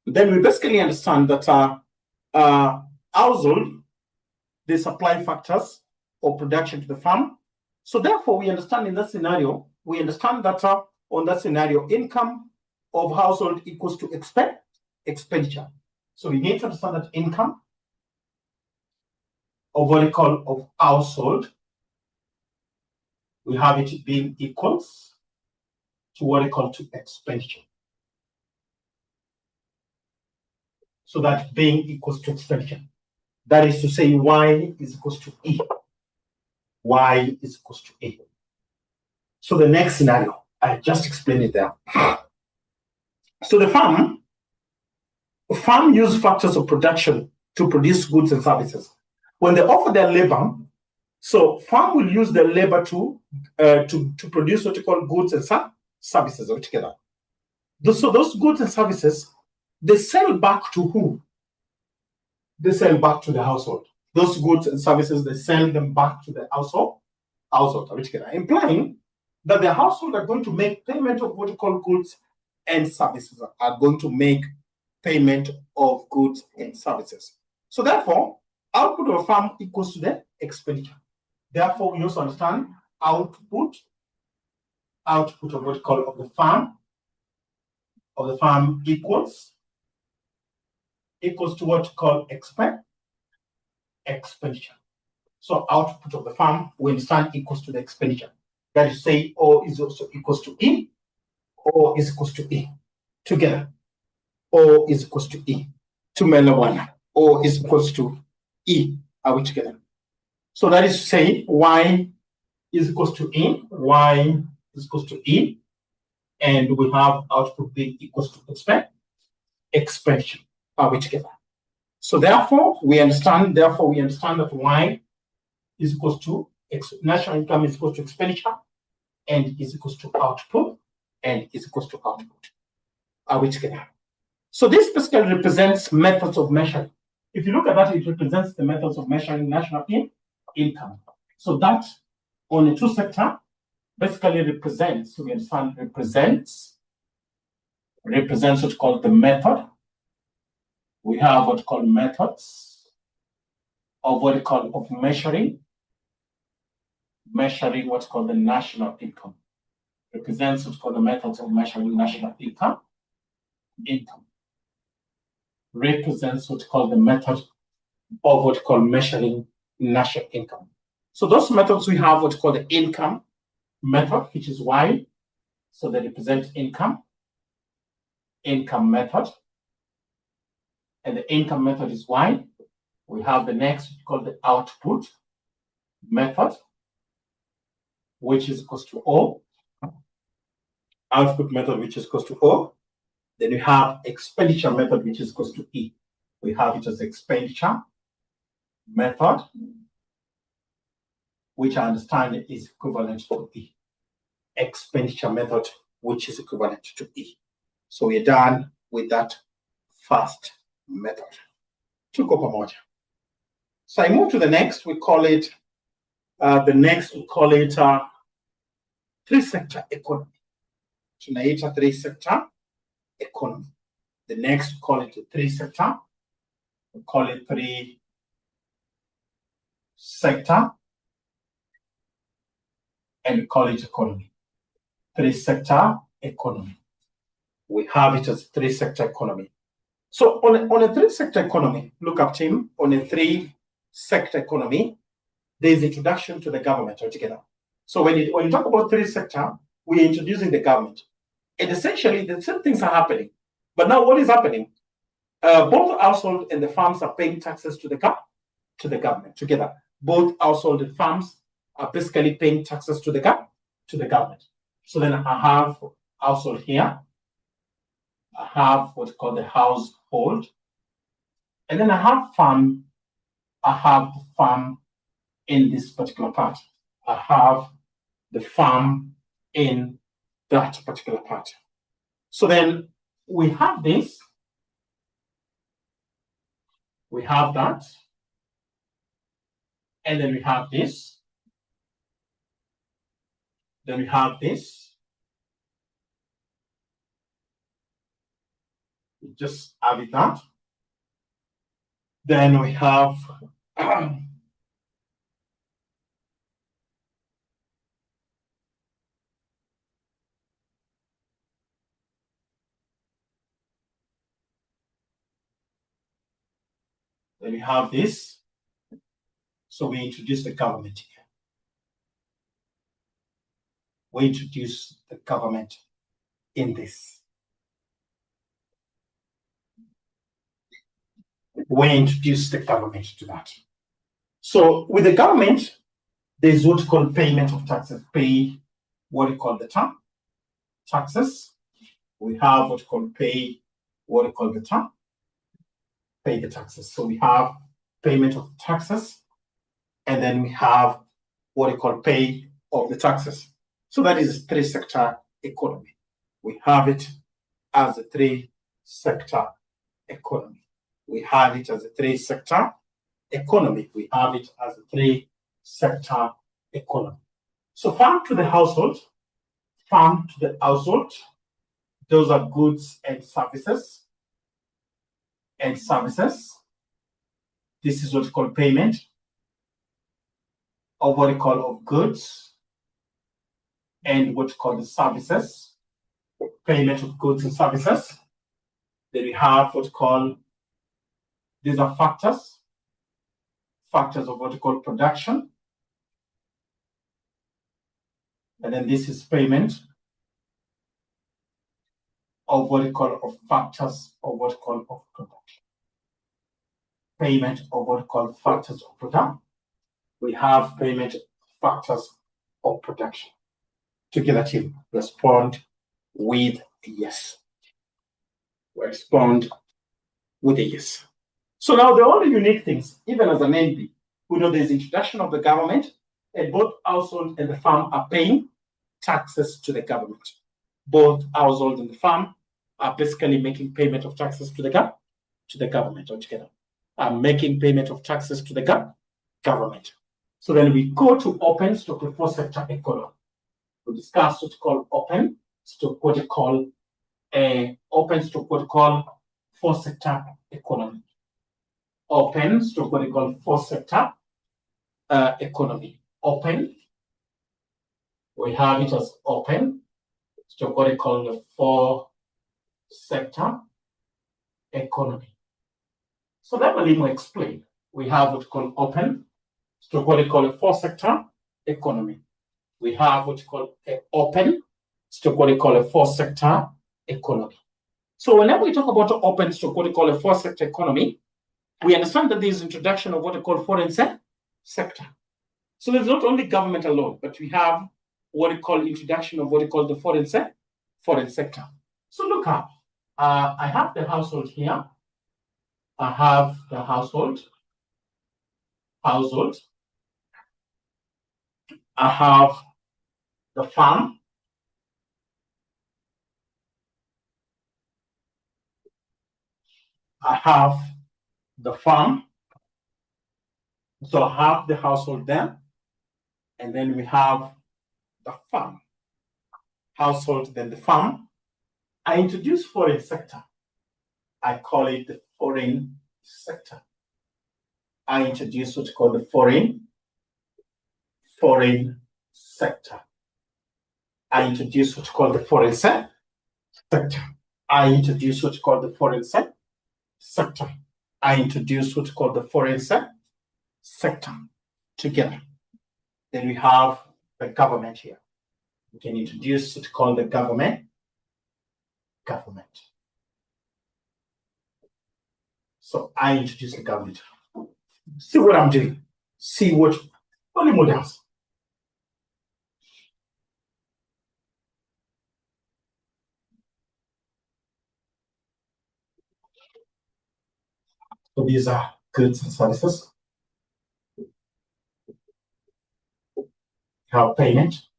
Then we basically understand that household, they supply factors of production to the farm, So therefore, we understand in that scenario, we understand that on that scenario, income of household equals to expenditure. So we need to understand that income of what we call of household, we have it being equals to what we call to expenditure. So that being equals to expenditure. That is to say, Y is equals to E. Y is equals to E. So the next scenario, I just explained it there. So the farm use factors of production to produce goods and services. When they offer their labor, so farm will use their labor to produce what you call goods and services altogether. So those goods and services, they sell back to who? They sell back to the household. Those goods and services, they sell them back to the household altogether, implying that the household are going to make payment of what you call goods and services, are going to make payment of goods and services. So therefore, output of a farm equals to the expenditure. Therefore, we also understand output of what you call of the farm equals to what you call expenditure. So output of the farm, we understand equals to the expenditure. That is to say, O is also equals to E, O is equals to E together. O is equals to E. Tumelewana. O is equals to E. Are we together? So that is to say, Y is equals to E, Y is equals to E, and we have output being equals to expenditure. Are we together? So therefore, we understand that Y is equals to national income is equals to expenditure, and is equals to output, and is equals to output. Are we together? So this basically represents methods of measuring. If you look at that, it represents the methods of measuring national income. So that on a two sector basically represents, so we understand represents what's called the method. We have what's called methods of what we call of measuring what's called the national income. Represents what's called the methods of measuring national income. Represents what's called the method of what we call measuring national income. So those methods, we have what's called the income method, which is Y. So they represent income method. And the income method is Y. We have the next called the output method, which is equals to O. Output method, which is equals to O. Then we have expenditure method, which is equals to E. We have it as expenditure method, which I understand is equivalent to E. Expenditure method, which is equivalent to E. So we're done with that first method. Tuko pamoja. So I move to the next. We call it three-sector economy. Tunaita three-sector economy. The next we call it three-sector. We call it three-sector, and we call it economy. Three-sector economy. We have it as three-sector economy. So on a three-sector economy, look up, team. On a three-sector economy, there is introduction to the government altogether. So when you talk about three-sector, we're introducing the government. And essentially, the same things are happening. But now what is happening? Both household and the farms are paying taxes to the government together. Both household and farms are basically paying taxes to the government. So then I have household here. I have what's called the household. And then I have farm. I have the farm in this particular part. I have the farm in that particular part. So then we have this. We have that. And then we have this. Then we have this. We just have it that. Then we have Then we have this. So we introduce the government here. We introduce the government in this. We introduce the government to that. So with the government, there's what we call payment of taxes. Pay what we call the term taxes. We have what we call pay what we call the term pay the taxes. So we have payment of taxes, and then we have what we call pay of the taxes. So that is a three-sector economy. We have it as a three-sector economy. We have it as a three-sector economy. We have it as a three-sector economy. So farm to the household, those are goods and services. This is what we call payment of what we call of goods and what we call the services. Payment of goods and services. Then we have what we call, these are factors of what we call production. And then this is payment of what we call of factors of what we call of production. Payment of what we call factors of production. We have payment factors of production. Together, team, respond with a yes. Respond with a yes. So now the only unique things, even as an NB, we know there's introduction of the government, and both household and the farm are paying taxes to the government. Both household and the farm are basically making payment of taxes to the government altogether. Are making payment of taxes to the government. So then we go to open to the four-sector economy. We discuss what we call open to what we call four-sector economy. Open to what we call four-sector economy. Open, we have it as open to what we call the four-sector economy. So let me explain. We have what we call open to what we call a four-sector economy. We have what we call open to what we call a four-sector economy. So whenever we talk about open to what we call a four-sector economy, we understand that there is introduction of what we call foreign sector. So there's not only government alone, but we have what we call introduction of what we call the foreign sector. So look up. I have the household here. I have the household. I have the farm. I have the farm. So I have the household there. And then we have the farm. Household, then the farm. I introduce foreign sector. I call it the foreign sector. I introduce what's called the foreign sector. I introduce what's called the foreign sector. I introduce what's called the foreign sector. I introduce what's called the foreign sector together. Then we have the government here. We can introduce what's called the government. So I introduce the government. See what I'm doing. See what only models. So these are goods and services. You have payment.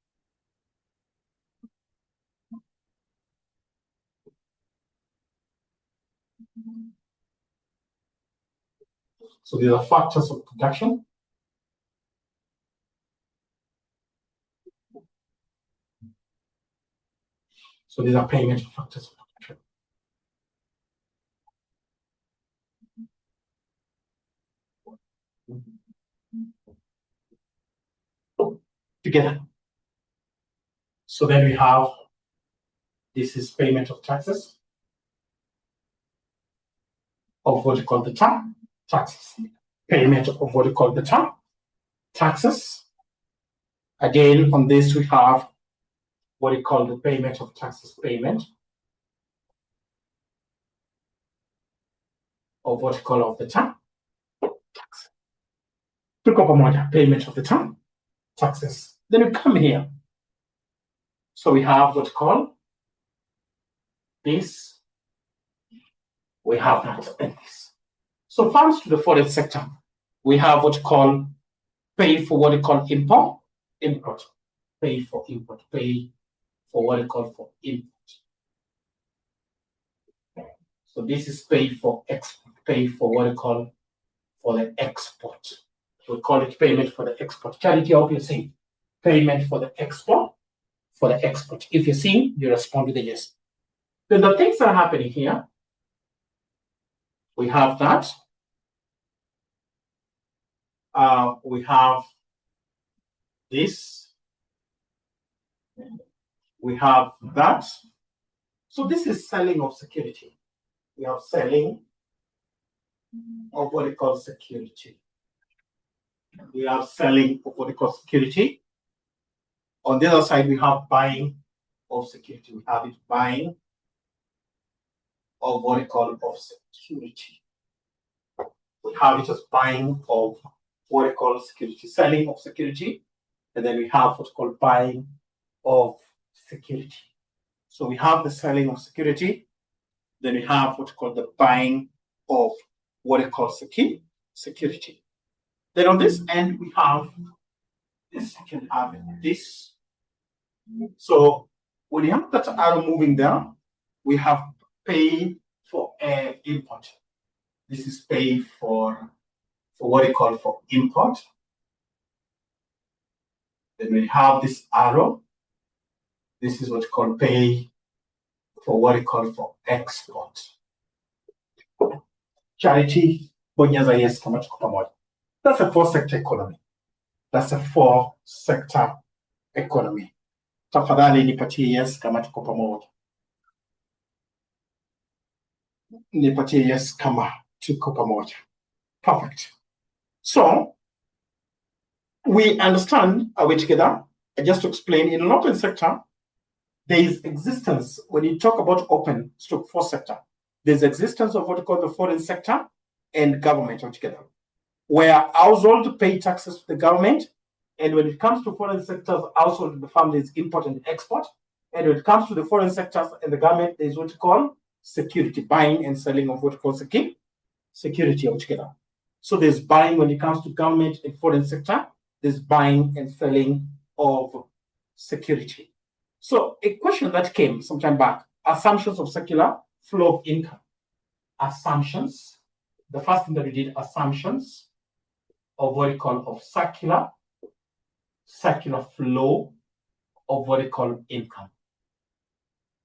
So these are factors of production. So these are payment factors of production. Together. So then we have, this is payment of taxes of what we call the term. taxes. Payment of what we call the term taxes. Again, on this we have what we call the payment of taxes, payment of what we call of the term tax. Payment of the term taxes. Then we come here. So we have what we call this. We have that and this. So funds to the foreign sector. We have what we call pay for what we call import. Pay for import. Pay for what we call for import. So this is pay for export. Pay for what we call for the export. We call it payment for the export. Charity, I hope you see payment for the export. For the export. If you see, you respond with a yes. Then the things that are happening here, we have that. We have this. We have that. So this is selling of security. We have selling of what we call security. We have selling of what we call security. On the other side, we have buying of security. We have it buying of what we call of security. We have it as buying of what we call security, selling of security, and then we have what's called buying of security. So we have the selling of security, then we have what's called the buying of what we call security. Then on this end, we have this, you can have this. So when you have that arrow moving down, we have pay for import. This is pay for what we call for import. Then we have this arrow. This is what we call pay for what we call for export. Charity, bonyeza yes kama tuko pamoja. That's a 4-sector economy. That's a 4-sector economy. Tafadhali nipatie yes kama tuko pamoja. Nipatie yes kama tuko pamoja. Perfect. So we understand, are we together? Just to explain, in an open sector, there is existence, when you talk about open stroke 4 sector, there's existence of what we call the foreign sector and government altogether, where household pay taxes to the government, and when it comes to foreign sectors, household, the family is import and export, and when it comes to the foreign sectors and the government, there's what we call security, buying and selling of what we call security altogether. So there's buying when it comes to government and foreign sector, there's buying and selling of security. So a question that came some time back, assumptions of circular flow of income. Assumptions, the first thing that we did, assumptions of what we call of circular flow of what we call income.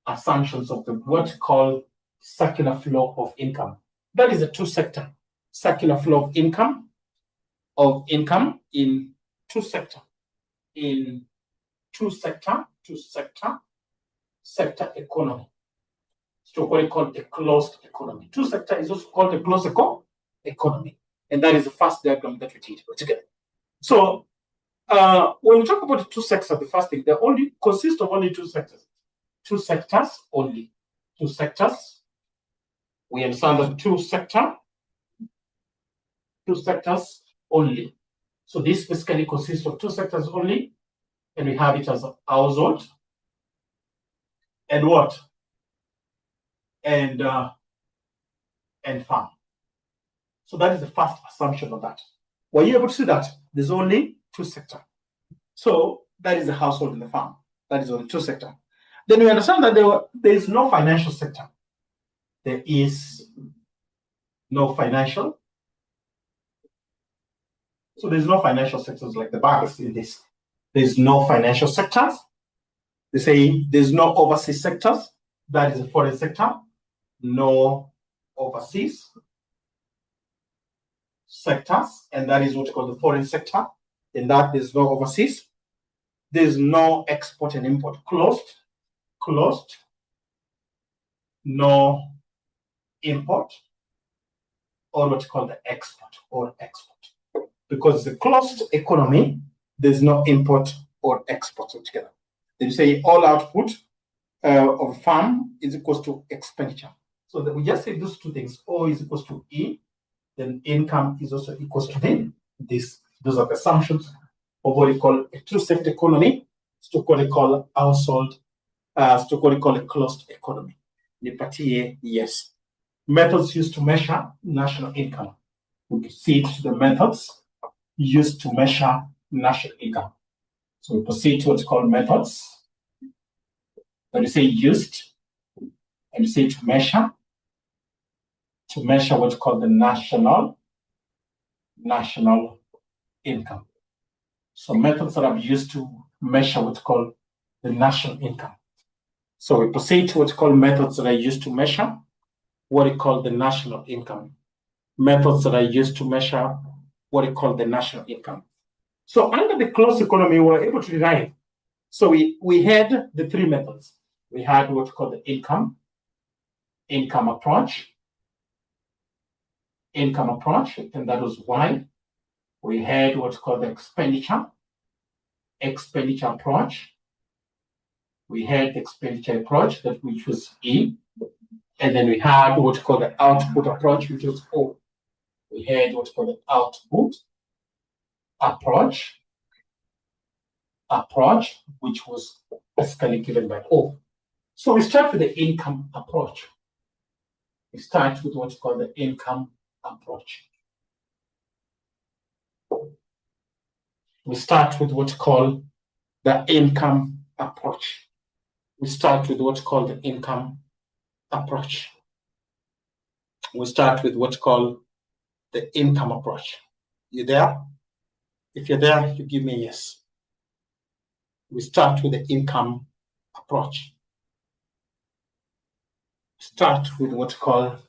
Assumptions of the what we call circular flow of income. That is a 2-sector circular flow of income in 2-sector. In 2-sector sector economy. So what we call a closed economy. 2-sector is also called a closed economy. And that is the first diagram that we did together. So when we talk about the 2 sectors, the first thing, they only consist of only 2 sectors. 2 sectors only. 2 sectors. We understand that 2 sectors only. So this basically consists of 2 sectors only, and we have it as household and what? And farm. So that is the first assumption of that. Were you able to see that? There's only 2 sectors. So that is the household and the farm. That is only 2 sectors. Then we understand that there is no financial sector. There is no financial. So there's no financial sectors like the banks in this. There's no financial sectors. They say there's no overseas sectors. That is a foreign sector. No overseas sectors, and that is what we call the foreign sector. In that, there's no overseas. There's no export and import. Closed. No import. or what you call the export or export. Because the closed economy, there's no import or export altogether. Then you say all output of a farm is equals to expenditure. So that we just say those two things. O is equals to E, then income is also equals to this. Those are the assumptions of what we call a two-sector economy, to what we call household, to what we call a closed economy. Nipatie, yes. Methods used to measure national income. We proceed to the methods used to measure national income. So we proceed to what's called methods. When you say used, and you say to measure what's called the national income. So methods that are used to measure what's called the national income. So we proceed to what's called methods that are used to measure what we call the national income. Methods that are used to measure what we call the national income. So under the closed economy, we were able to derive. So we had the three methods. We had what we call the income approach, and that was Y. We had what's called the expenditure approach. We had the expenditure approach, that which was E. And then we had what's called the output approach, which was O. We had what's called the output approach, which was basically given by O. So we start with the income approach. We start with what's called the income approach. We start with what's called the income approach. We start with what's called the income approach. We start with what's called the income approach. You there? If you're there, you give me yes. We start with the income approach. Start with what's called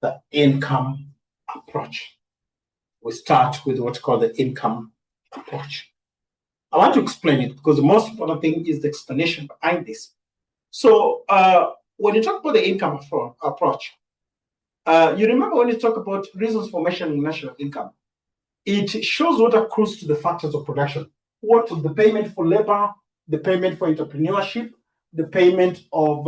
the income approach. We start with what's called the income approach. I want to explain it because the most important thing is the explanation behind this. So when you talk about the income approach, you remember when you talk about reasons for measuring national income, it shows what accrues to the factors of production. What is the payment for labor, the payment for entrepreneurship, the payment of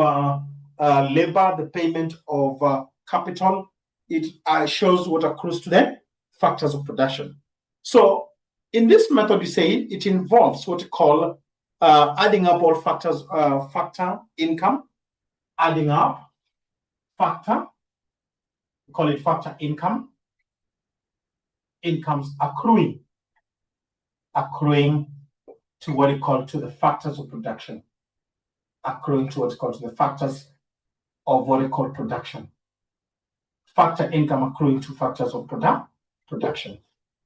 labor, the payment of capital. It shows what accrues to the factors of production. So in this method, you say it involves what you call adding up all factors, factor income, adding up factor, we call it factor income, incomes accruing to what you call to the factors of production, accruing to what's called to the factors of what we call production. Factor income accruing to factors of production.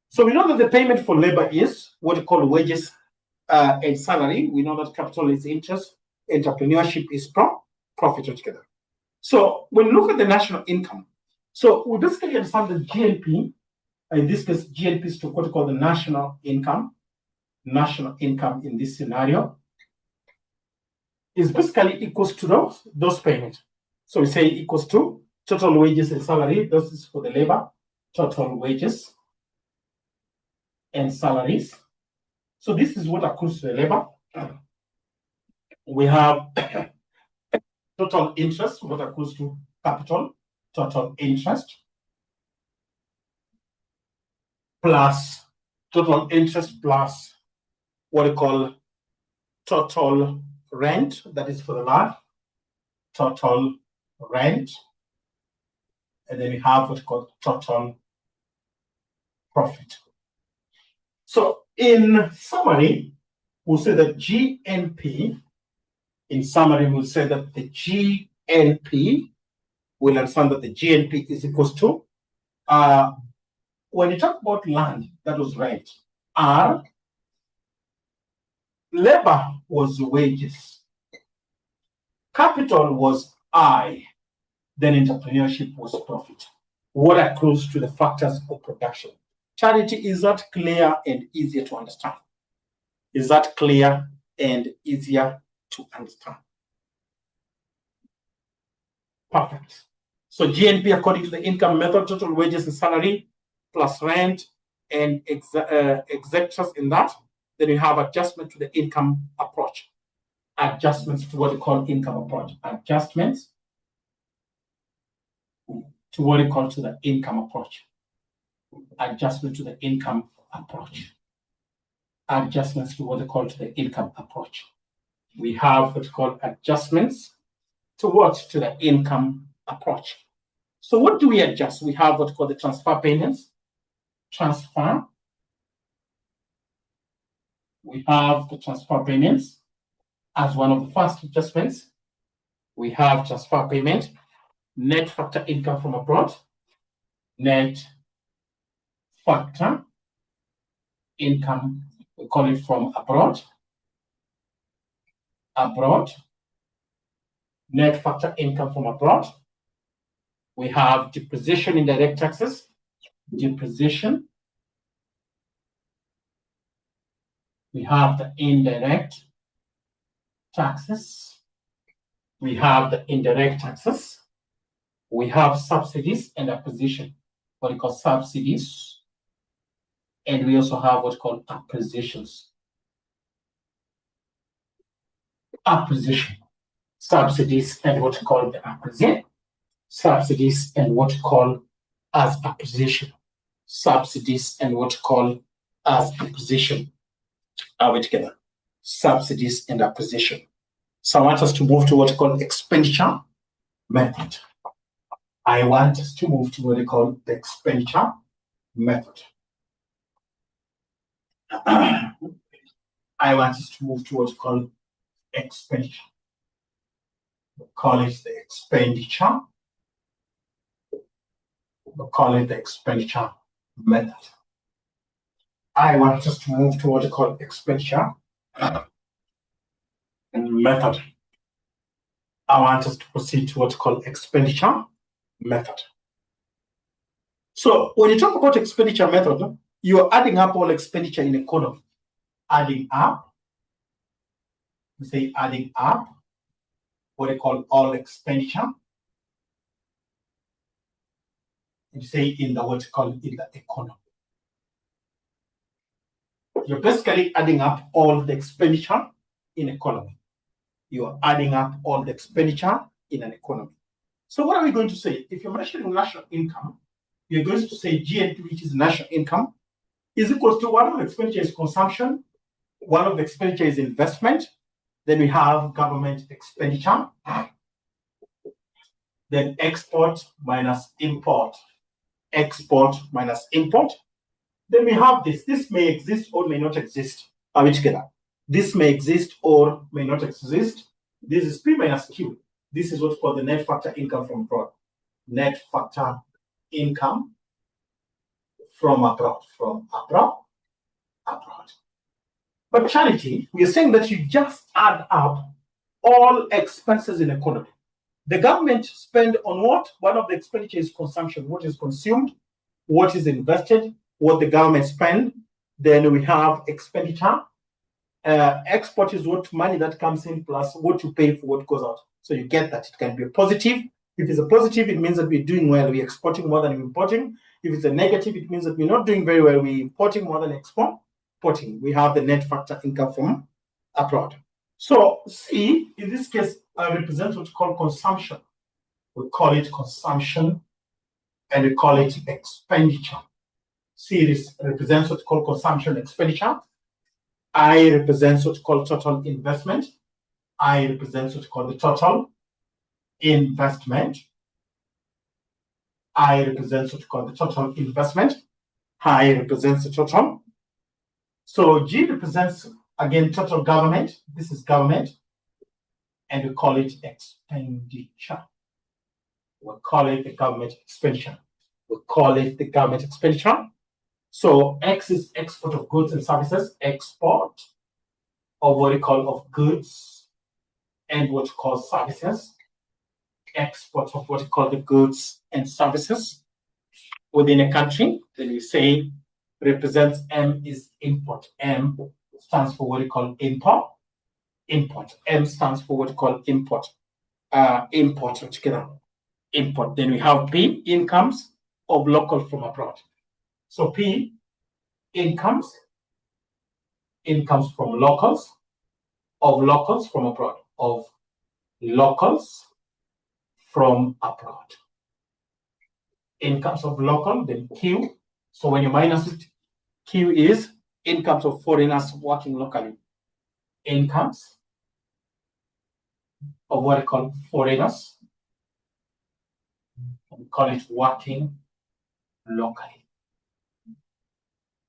So we know that the payment for labor is what we call wages and salary. We know that capital is interest, entrepreneurship is profit altogether. So when we look at the national income, so we basically understand the GNP, in this case, GNP is to what we call the national income. National income in this scenario is basically equals to those payments. So we say equals to total wages and salary. This is for the labor, total wages and salaries. So this is what accrues to the labor. We have total interest, what accrues to capital, total interest, plus total interest plus what we call total rent, that is for the land, total rent. And then we have what's called total profit. So in summary, we'll say that GNP, in summary, we'll say that the GNP, we'll understand that the GNP is equals to, when you talk about land, that was rent. R, labor was wages. Capital was I. Then entrepreneurship was profit. What accrues to the factors of production? Charity, is that clear and easier to understand? Is that clear and easier to understand? Perfect. So GNP, according to the income method, total wages and salary plus rent and executors in that. Then you have adjustment to the income approach. Adjustments to what we call income approach. Adjustments to what we call to the income approach. Adjustment to the income approach. Adjustments to what they call to the income approach. We have what we call adjustments to what? To the income approach. So what do we adjust? We have what we call the transfer payments. Transfer. We have the transfer payments as one of the first adjustments. We have transfer payment, net factor income from abroad, net factor income, we call it from abroad, net factor income from abroad. We have depreciation in direct taxes, depreciation. We have the indirect taxes. We have the indirect taxes. We have subsidies and acquisition, what we call subsidies. And we also have what's called acquisitions. Acquisition, subsidies, and what we call the acquisition. Subsidies and what we call as acquisition. Subsidies and what we call as acquisition. Are we together? Subsidies and acquisition. So I want us to move to what we call expenditure method. I want us to move to what we call the expenditure method. I want us to move to what we call expenditure. We call it the expenditure. We call it the expenditure method. I want us to move to what we call expenditure method. I want us to proceed to what's called expenditure method. So when you talk about expenditure method, you're adding up all expenditure in economy. Adding up, we say adding up what they call all expenditure. You say in the what you call in the economy. You're basically adding up all the expenditure in economy. You are adding up all the expenditure in an economy. So what are we going to say? If you're measuring national income, you're going to say GNP, which is national income, is equal to one of the expenditure is consumption, one of the expenditure is investment, then we have government expenditure, then export minus import, export minus import. Then we have this. This may exist or may not exist. Are we together? This may exist or may not exist. This is P minus Q. This is what's called the net factor income from abroad. Net factor income from abroad. But Charity, we are saying that you just add up all expenses in economy. The government spend on what? One of the expenditure is consumption. What is consumed? What is invested? What the government spend? Then we have expenditure. Export is what money that comes in plus what you pay for what goes out. So you get that. It can be a positive. If it's a positive, it means that we're doing well. We're exporting more than we're importing. If it's a negative, it means that we're not doing very well. We're importing more than exporting. We have the net factor income from abroad. So C, in this case, represents what we call consumption. We call it consumption and we call it expenditure. C represents what we call consumption expenditure. I represents what we call total investment. I represents what we call the total investment. I represents what we call the total investment. I represents the total. So G represents, again, total government. This is government. And we call it expenditure. We call it the government expenditure. We call it the government expenditure. So X is export of goods and services, export of what we call of goods and what we call services, export of what we call the goods and services within a country. Then we say represents M is import. M stands for what we call import. Import. M stands for what we call import. Import together. import. Then we have P, incomes of local from abroad. So P, incomes from locals, of locals from abroad, of locals from abroad. Incomes of local, then Q. So when you minus it, Q is incomes of foreigners working locally. Incomes of what we call foreigners, we call it working locally.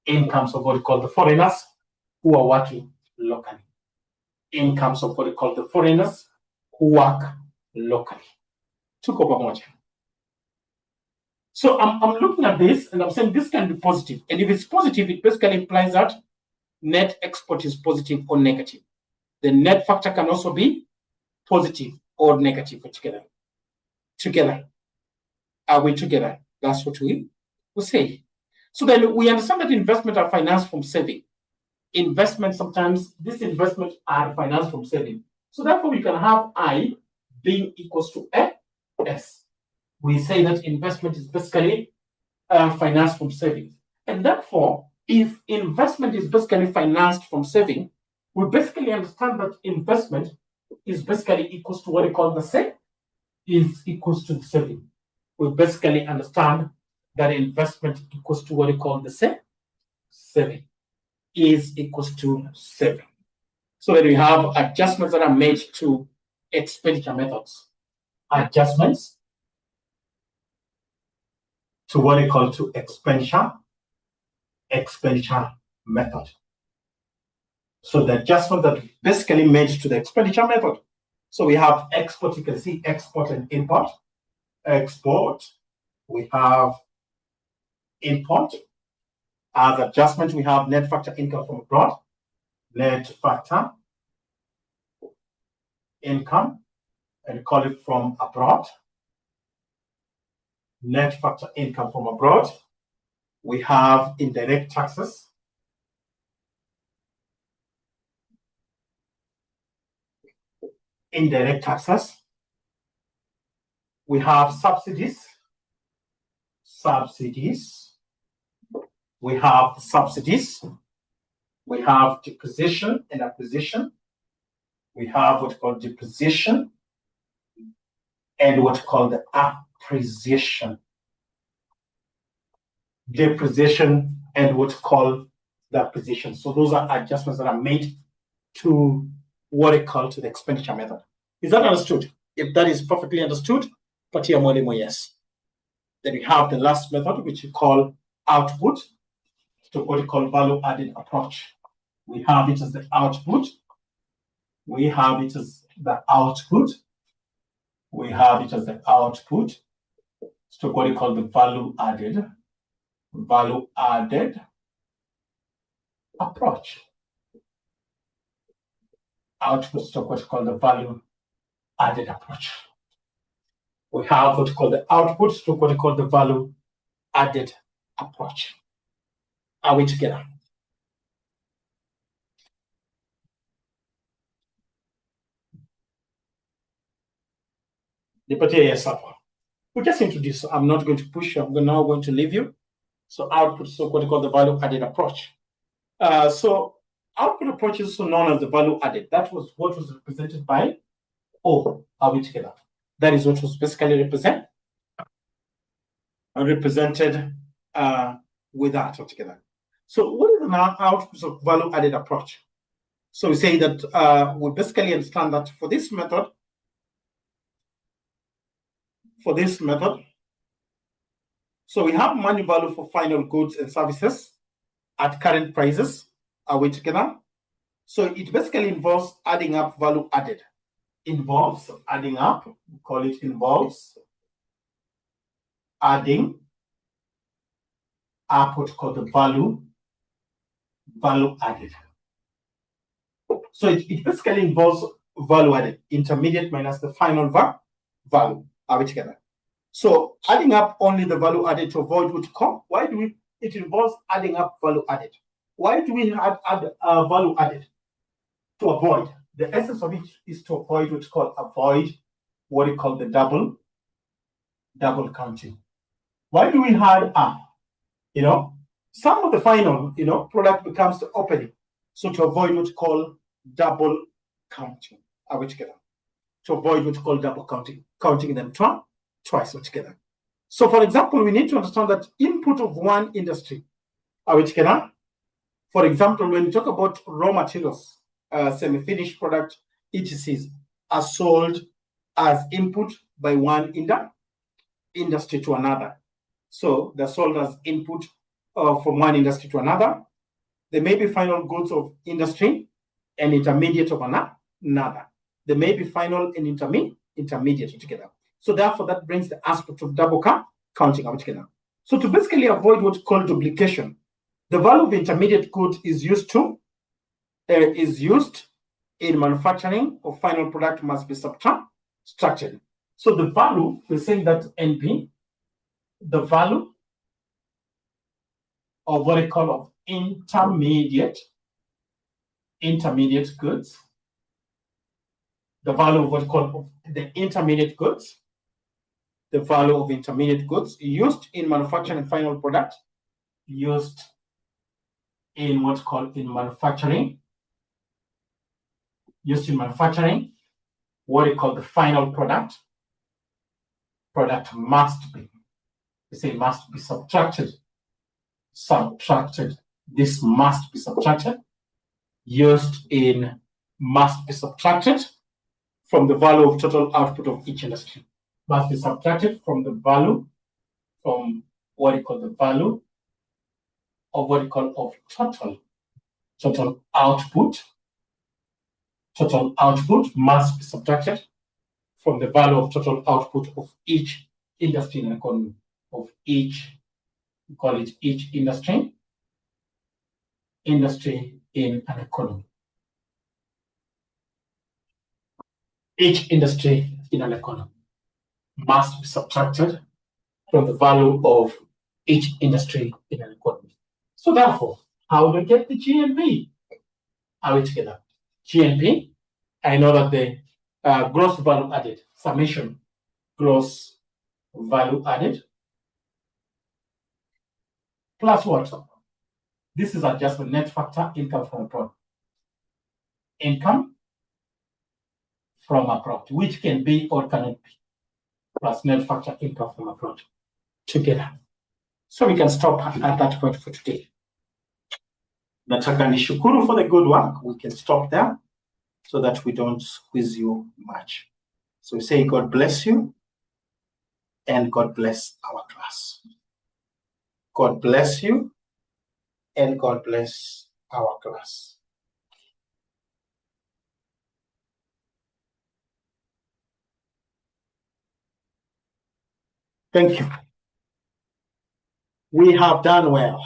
Incomes of what we call the foreigners who are working locally. Incomes of what we call the foreigners who work locally. Tuko pamoja. So I'm looking at this and I'm saying this can be positive. And if it's positive, it basically implies that net export is positive or negative. The net factor can also be positive or negative together. Together. Are we together? That's what we say. So then we understand that investment are financed from saving. Investment, sometimes these investments are financed from saving. So therefore we can have I being equals to S. We say that investment is basically financed from savings. And therefore, if investment is basically financed from saving, we basically understand that investment is basically equals to what we call the save, is equals to the saving. We basically understand that investment equals to what we call the save, saving is equals to saving. So then we have adjustments that are made to expenditure methods. Adjustments to what we call to expenditure method. So the adjustment that basically made to the expenditure method. So we have export, you can see export and import. Export, we have import. As adjustment, we have net factor income from abroad. Net factor income, and call it from abroad. Net factor income from abroad. We have indirect taxes. Indirect taxes. We have subsidies. Subsidies. We have subsidies. We have depreciation and acquisition. We have what we call depreciation and what we call the appreciation. Depreciation and what we call the appreciation. So those are adjustments that are made to what we call to the expenditure method. Is that understood? If that is perfectly understood, patia mwalimu yes. Then we have the last method, which we call output, to what we call value added approach. We have it as the output. We have it as the output. We have it as the output to what we call the value added approach. Output to what we call the value added approach. We have what we call the output to what we call the value added approach. Are we together? Yes, we just introduce. I'm not going to push you. I'm now going to leave you. So output is what we call the value added approach. So output approach is also known as the value added. That was what was represented by O. Are we together? That is what was basically represented with that altogether. So what is the output of value added approach? So we say that we basically understand that for this method, so we have money value for final goods and services at current prices. Are we together? So it basically involves adding up value added. Involves adding up, we call it involves adding up what we call the value added. So it basically involves value added, intermediate minus the final value. Are we together? So adding up only the value added to avoid what come. Why do we? It involves adding up value added. Why do we add value added? To avoid. The essence of it is to avoid what we call the double double counting. Why do we have some of the final, product becomes the opening. So to avoid what you call double counting, are we together? To avoid what you call double counting them twice together. So for example, we need to understand that input of one industry, are we together? For example, when you talk about raw materials, semi-finished product, ETCs are sold as input by one industry to another. So they're sold as input from one industry to another. There may be final goods of industry and intermediate of another. There may be final and intermediate together. So therefore, that brings the aspect of double counting together. So to basically avoid what's called duplication, the value of intermediate good is used in manufacturing of final product must be subtracted. So the value, we're saying that NP, the value of what I call of intermediate goods, the value of what I call the intermediate goods, the value of intermediate goods used in manufacturing final product, used in what's called in manufacturing, what we call the final product must be, we say must be subtracted. This must be subtracted. Used in must be subtracted from the value of total output of each industry. Must be subtracted from the value, from what we call the value of what we call of total output. Total output must be subtracted from the value of total output of each industry in an economy, of each, we call it each industry in an economy. Each industry in an economy must be subtracted from the value of each industry in an economy. So therefore, how do we get the GNP? Are we together? GNP, I know that the gross value added, summation, gross value added, plus what? This is adjustment net factor income from abroad. Income from abroad, which can be or cannot be, plus net factor income from abroad together. So we can stop at that point for today. Nataka nishukuru for the good work. We can stop there so that we don't squeeze you much. So we say God bless you and God bless our class. God bless you and God bless our class. Thank you. We have done well.